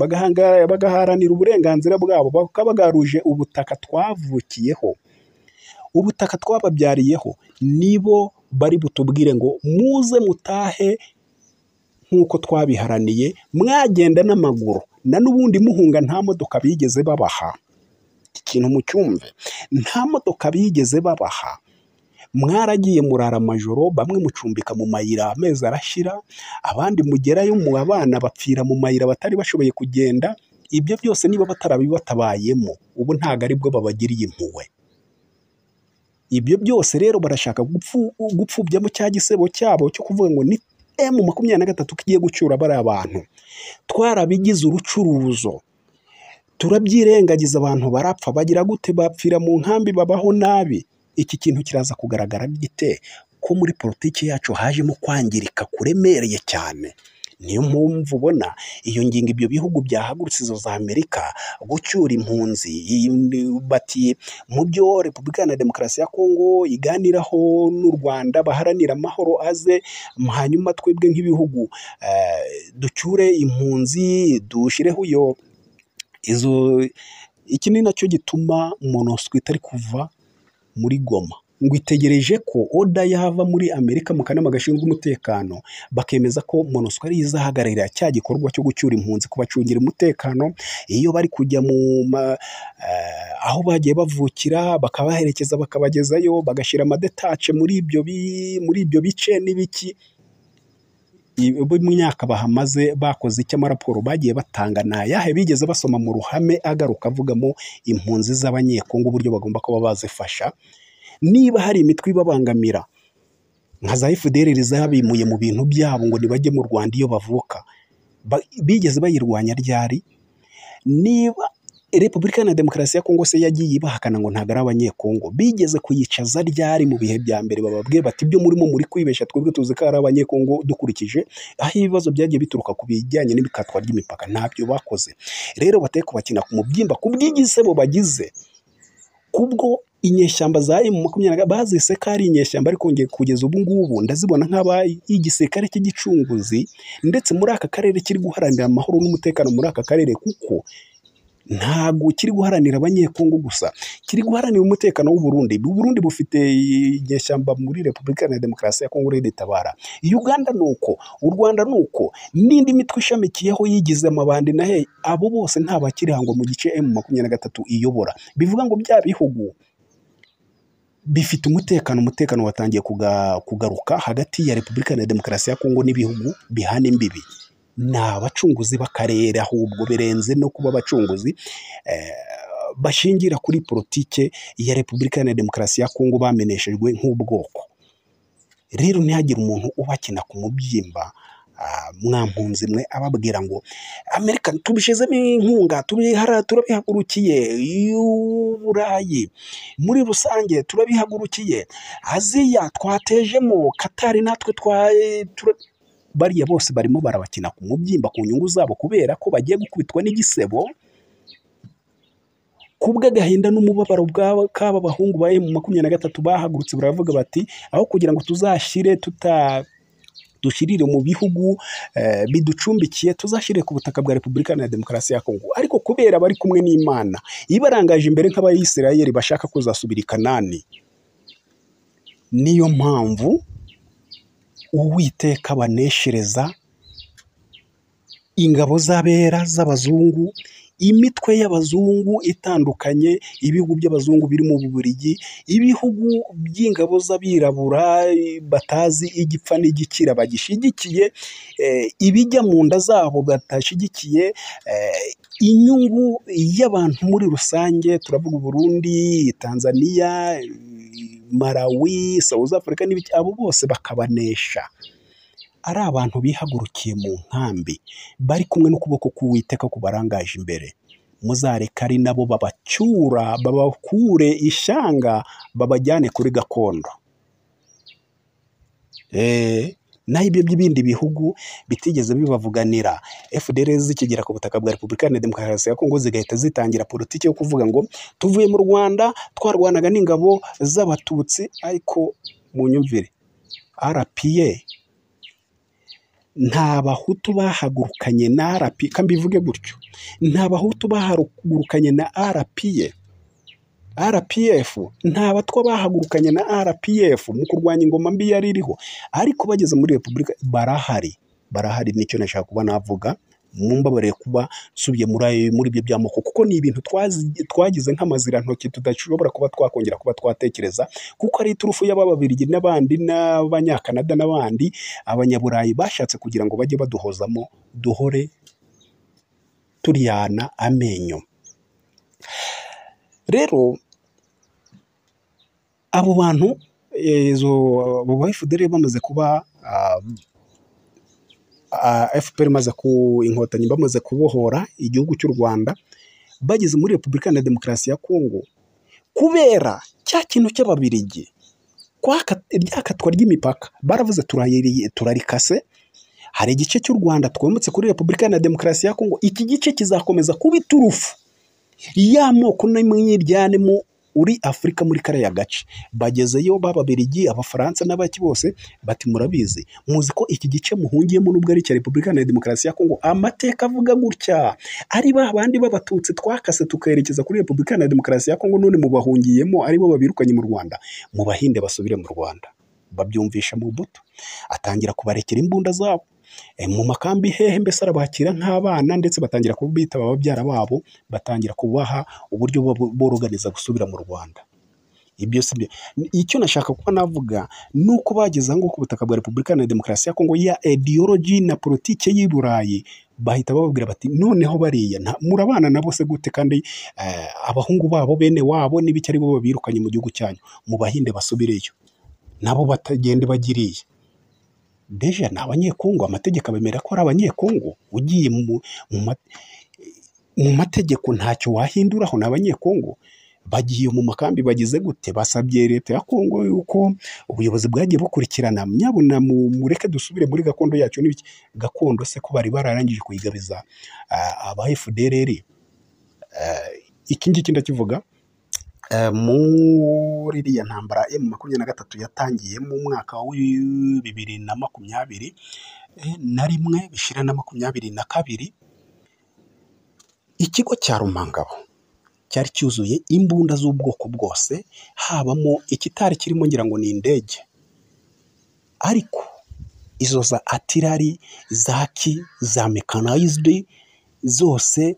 A: bagaharanira uburenganzira bwabo, bakabagaruje ubutaka twavukiyeho, ubutaka twababyariyeho, nibo bari butubwire ngo muze mutahe nk'uko twabiharaniye. Mwagenda n'amaguru na n'ubundi muhunga, nta modoka bigeze babaha. Ikintu mucyumve, nta modoka bigeze babaha. Mwaragiye murara amajoro, bamwe mucumbika mu mayira, amezi arashira, abandi mugerayo mu abana bapfira mu mayira batari bashoboye kugenda. Ibyo byose niba batarabibatabayemo, ubu ntago aribwo babagiriye impuhwe. Ibyo byose rero barashaka gupfubyamo cya gisebo cyabo cyo kuvuga ngo ni M23 kigiye gucyura bari abantu. Twarabigize urucuruzo, turabyirengagiza, abantu barapfa, bagira gute, bapfira mu nkambi, babaho nabi. Iki kintu kiraza kugaragara gite ko muri politiki yacu hajemo kwangirika kuremereye cyane. Niyo mpamvu ubona iyo ngingo ibyo bihugu byahagurutse izo za Amerika gucyura impunzi, bati mu byo Repubulika ya Demokarasi ya Kongo iganiraho n'u Rwanda baharanira amahoro aze, hanyuma twebwe nk'ibihugu ducyure impunzi, dushireho izo. Iki ni nacyo gituma MONUSCO itari kuva muri Goma, ngo itegereje ko oda yava muri Amerika mu kanama gashinzwe umutekano, bakemeza ko MONUSCO ari izahagararira cya gikorwa cyo gucyura impunzi, kubacungira umutekano. Iyo bari kujya aho bagiye bavukira, bakabaherekeza bakabagezayo, bagashyira amadetache muri ibyo bice n'ibiki. Mu myaka bahamaze bakoze icyo amaraporo bagiye batanga nayahe bigeze basoma mu ruhame agaruka avugamo impunzi z'abanyekongo uburyo bagomba kuba bazifasha. Niba hari imitwe ibabangamira nka za FDLR zabimuye mu bintu byabo ngo nibajye mu Rwanda iyo bavuka, bigeze bayirwanya ryari? Niba Repubulika na Demokarasi ya Kongo se yagiye ibahakana ngo ntabwo ari abanyekongo, bigeze kuyicaza ryari mu bihe bya mbere bababwiye bati ibyo murimo muri kwibeshya twebwe tuzi ko ari abanyekongo dukurikije aho ibibazo byagiye bituruka ku bijyanye n'ibikatwa ry'imipaka, ntabyo bakoze. Rero bateye kubakina ku mubyimba ku bw'igisebo bagize, kubwo inyeshyamba za M23 bazise ko ari inyeshyamba, ariko kugeza ubu ngubu ndazibona nk'abayigisirikare cy'igicunguzi ndetse muri aka karere kiri guharanira amahoro n'umutekano muri aka karere, kuko ntabwo kiri guharanira abanyekongo gusa, kiri guharanira umutekano w'u Burundi. U Burundi bufite inyeshyamba muri Repubulika ya Demokarasi ya Kongo Tabara, Uganda nuko, u Rwanda nuko, n'indi mitwe ishamikiyeho yigize amabandi na he, abo bose nta bakirangwa mu gice M23 iyobora. Bivuga ngo bya bihugu bifite umutekano watangiye kugaruka hagati ya Repubulika ya Demokarasi ya Kongo n'ibihugu bihana imbibi. Ni abacunguzi b'akarere, ahubwo birenze no kuba abacunguzi bashingira kuri politike ya Repubulika ya Demokarasi ya Kongo bameneshejwe nk'ubwoko. Rero ntihagire umuntu ubakina ku mubyimba, mwampunzi mwe ababwira ngo Amerika tubishizemo inkunga, turabihagurukiye, Burayi muri rusange turabihagurukiye, Aziya twatejemo, Katari natwe bariya bose barimo barabakina ku mubyimba ku nyungu zabo, kubera ko bagiye gukubitwa n'igisebo, kubw'agahinda n'umubabaro k'aba bahungu ba M23 bahagurutse baravuga bati aho kugira ngo dushyirire mu bihugu biducumbikiye, tuzashyire ku butaka bwa Repubulika ya Demokarasi ya Kongo. Ariko kubera bari kumwe n'Imana ibarangaje imbere nk'abayisirayeli bashaka kuzasubira i Kanani, niyo mpamvu Uwiteka baneshereza ingabo z'abera z'abazungu, imitwe y'abazungu itandukanye, ibihugu by'abazungu biri mu Bubiligi, ibihugu by'ingabo z'abirabura batazi igipfa n'igikira bagishyigikiye, ibijya mu nda zabo batashyigikiye, inyungu y'abantu muri rusange, turavuga Burundi, Tanzania, Malawi, South Africa n'ibiki, abo bose bakabanesha. Ari abantu bihagurukiye mu nkambi, bari kumwe n'ukuboko k'Uwiteka kubarangaje imbere. Muzareka ari nabo babacyura, babakure ishyanga, babajyane kuri gakondo. Naho ibyo by'ibindi bihugu bitigeze bibavuganira, FDLR zikigera ku butaka bwa Repubulika ya Demokarasi ya Kongo zigahita zitangira politiki yo kuvuga ngo tuvuye mu Rwanda twarwanaga n'ingabo z'abatutsi. Ariko mu nyumvire, RPA nta bahutu bahagurukanye na RPA, kambivuge gutyo, nta bahutu bahagurukanye na RPA, RPF nta batwa bahagurukanye na RPF mu kurwanya ingoma mbi yari iriho. Ariko bageze muri Repubulika barahari, nicyo nashaka kuba navuga. Mumbabarire kuba nsubiye muri ibyo by'amoko, kuko ni ibintu twagize nk'amazirantoki tudashobora kuba twakongera kuba twatekereza, kuko ari iturufu y'Ababiligi n'abandi n'Abanyakanada n'abandi Abanyaburayi bashatse kugira ngo bajye baduhozamo duhore turiyana amenyo. Rero abo bantu abo ba FDLR bamaze kuba FPR maze ku inkotanyi bamaze kubohora igihugu cy'u Rwanda, bageze muri Repubulika ya Demokarasi ya Kongo, kubera cya kintu cy'Ababiligi ryakatwa ry'imipaka, baravuze turarikase, hari igice cy'u Rwanda twometse kuri Repubulika ya Demokarasi ya Kongo, iki gice kizakomeza kuba iturufu y'amoko n'imyiryane uri Afurika muri kariya gace. Bagezeyo b'Ababiligi, Abafaransa n'abaki bose bati murabizi, muzi ko iki gice muhungiyemo nubwo ari cya Repubulika ya Demokarasi ya Kongo, amateka avuga gutya, ari babandi b'Abatutsi twakase tukerekeza kuri Repubulika ya Demokarasi ya Kongo, none mubahungiyemo ari bo babirukanye mu Rwanda, mubahinde basubire mu Rwanda. Babyumvisha mu buto, atangira kubarekera imbunda zabo mu makambi hehe, mbese arabakira nk'abana, ndetse batangira kubita ababyara babo, batangira kubaha uburyo boroganiza gusubira mu Rwanda. Ibyo si byo. Icyo nashaka kuba navuga nuko bageze ngo ku butaka bwa Repubulika ya Demokarasi ya Kongo ya ideology na politike y'i Burayi, bahita bababwira bati noneho bariya murabana nabo se gute, kandi abahungu babo bene wabo n'ibiki ari bo babirukanye mu gihugu cyanyu, mu bahinde basubireyo, nabo batagende bagiriye. Deja ni Abanyekongo, amategeko abemera ko ari Abanyekongo. Ugiye mu mategeko ntacyo wahinduraho. Ni Abanyekongo bagiye mu makambi bagize gute, basabye leta ya Kongo yuko ubuyobozi bwagiye bukurikirana, nyabuna mureke dusubire muri gakondo yacu. N'ibiki gakondo se ko bari bararangije kuyigabiza aba FDLR? Iki ngiki ndakivuga muri iriya ntambara M23 yatangiye mu mwaka wa 2021 bishira na 22. Ikigo cya Rumangabo cyari cyuzuye imbunda z'ubwoko bwose, habamo ikitari kirimo ngira ngo ni indege, ariko izo za artillery zaki za mechanized zose,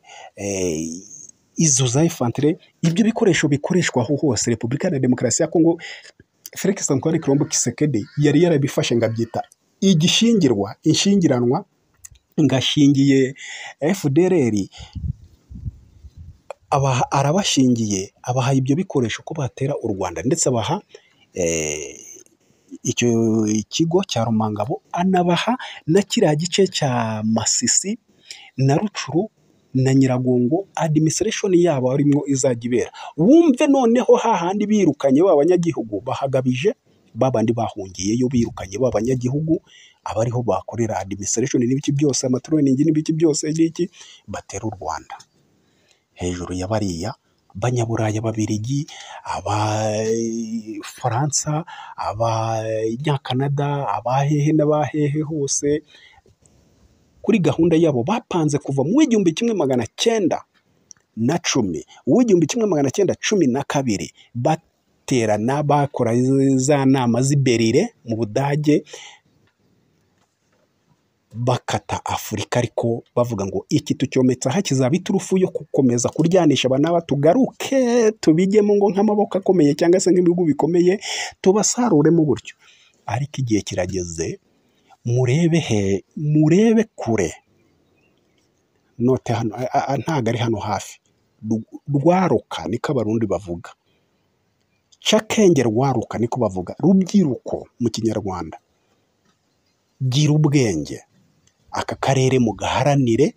A: izo za infantry, ibyo bikoresho bikoreshwa aho hose Repubulika ya Demokarasi ya Kongo, Felix Antoine Kilombo Tshisekedi yari yarabifashe ngabyita igishingirwa, inshingiranwa, ngashingiye FDLR, arabashingiye, abaha ibyo bikoresho ko batera u Rwanda, ndetse abaha icyo ikigo cya Rumangabo, anabaha na kiriya gice cya Masisi na Rucuru na Nyiragongo, administration yabo arimo izajya ibera. Wumve noneho hahandi birukanye b'abanyagihugu, bahagabije babandi bahungiyeyo, birukanye b'abanyagihugu, abariho bakorera administration n'ibiki byose, amatraining n'ibiki byose, n'iki batera u Rwanda hejuru ya bariya Banyaburaya, Ababiligi, Abafaransa, Abanyakanada, abahehe n'abahehe hose. Kuri gahunda yabo bapanze kuva mu 1910, 1912 baterana, bakora za nama z'iberire mu Budage, bakata Afurika, ariko bavuga ngo iki tucyometse aha kizaba iturufu yo gukomeza kuryanisha abana, tugaruke tubijyemo ngo nk'amaboko akomeye cyangwa se nk'ibihugu bikomeye, tubasaruremo gutyo. Ariko igihe kirageze, murebe kure, note hano ntago ari hano hafi. Rwaruka niko Abarundi bavuga, cakenge rwaruka niko bavuga, rubyiruko mu Kinyarwanda. Gira ubwenge, aka karere mugaharanire.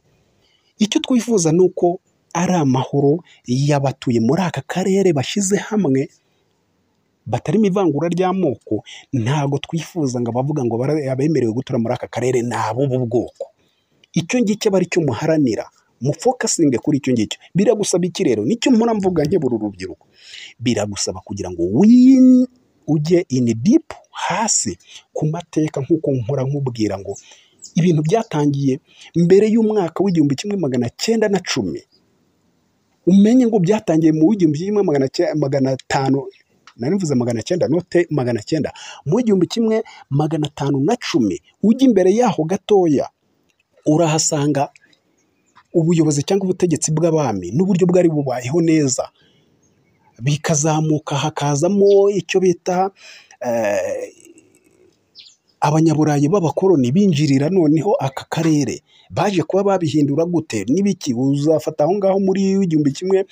A: Icyo twifuza nuko ari amahoro y'abatuye muri aka karere bashize hamwe, batarimo ivangura ry'amoko. Ntago twifuza ngo abavuga ngo abemerewe gutura muri aka karere nabo bwoko. Icyo ngicyo bari cyo muharanira, mufokasinge kuri icyo ngicyo. Biragusaba iki rero? Nicyo mpora mvuga nkebura urubyiruko, biragusaba kugira ngo ujye in deep, hasi ku mateka, nk'uko mpora nkubwira ngo ibintu byatangiye mbere y'umwaka w'1910. Umenye ngo byatangiye mu 1900, narivuze 900, note 900, mu 1510. Ujya imbere yaho gatoya urahasanga ubuyobozi cyangwa ubutegetsi bw'abami n'uburyo bwari bubayeho neza, bikazamuka hakazamo icyo bita Abanyaburayi b'abakoloni binjirira noneho aka karere. Baje kuba babihindura gute n'ibiki? Uzafata aho ngaho muri 1510,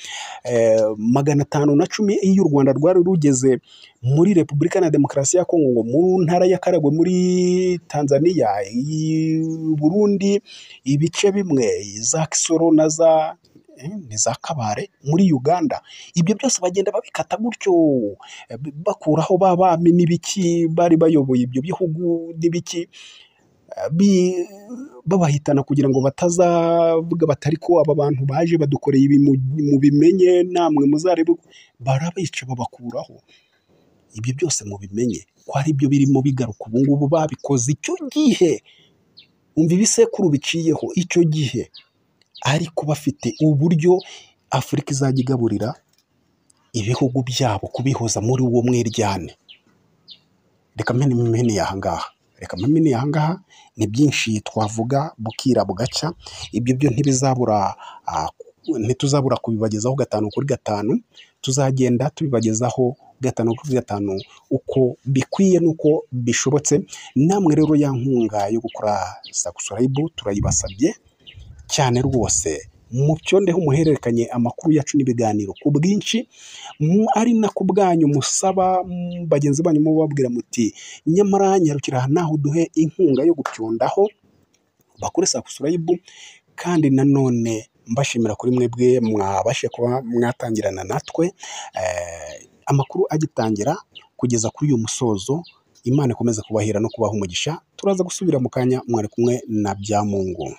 A: iyo u Rwanda rwari rugeze muri Repubulika ya Demokarasi ya Kongo, mu ntara ya Karagwe, muri Tanzania, Burundi, ibice bimwe za Kisoro na za Kabare, muri Uganda. Ibyo byose bagenda babikata gutyo, bakuraho babami n'ibiki bari bayoboye ibyo bihugu n'ibiki, babahitana kugira ngo batazavuga batari ko aba bantu baje badukoreye ibi mu bimenye, namwe muzarebe. Barabica babakuraho. Ibyo byose mu bimenye ko ari byo birimo bigaruka ubu ngubu. Babikoze icyo gihe, umva ibisekuru biciyeho icyo gihe, ariko bafite uburyo Afurika izajya igaburira ibihugu byabo, kubihoza muri uwo mwiryane. Reka mpene yahangaha, ni byinshi twavuga bukira bugaca. Ibyo byo ntituzabura kubibagezaho 5 kuri 5. Tuzagenda tubibagezaho 5 kuri 5 uko bikwiye nuko bishobotse. Namwe rero ya nkunga yo gukora subscribe turayibasabye cyane rwose. Mucyondeho muhererekanye amakuru yacu n'ibiganiro ku bwinshi, ari na ku bwanyu musaba bagenzi banyu mubabwira muti nyamara nyarukira naho duhe inkunga yo gucyondaho, bakore subscribe. Kandi nanone mbashimira kuri mwebwe mwabashe kuba mwatangirana natwe amakuru agitangira kugeza kuri uyu musozo. Imana ikomeze kubahira no kubaha umugisha. Turaza gusubira mu kanya, mwari kumwe na Byamungu.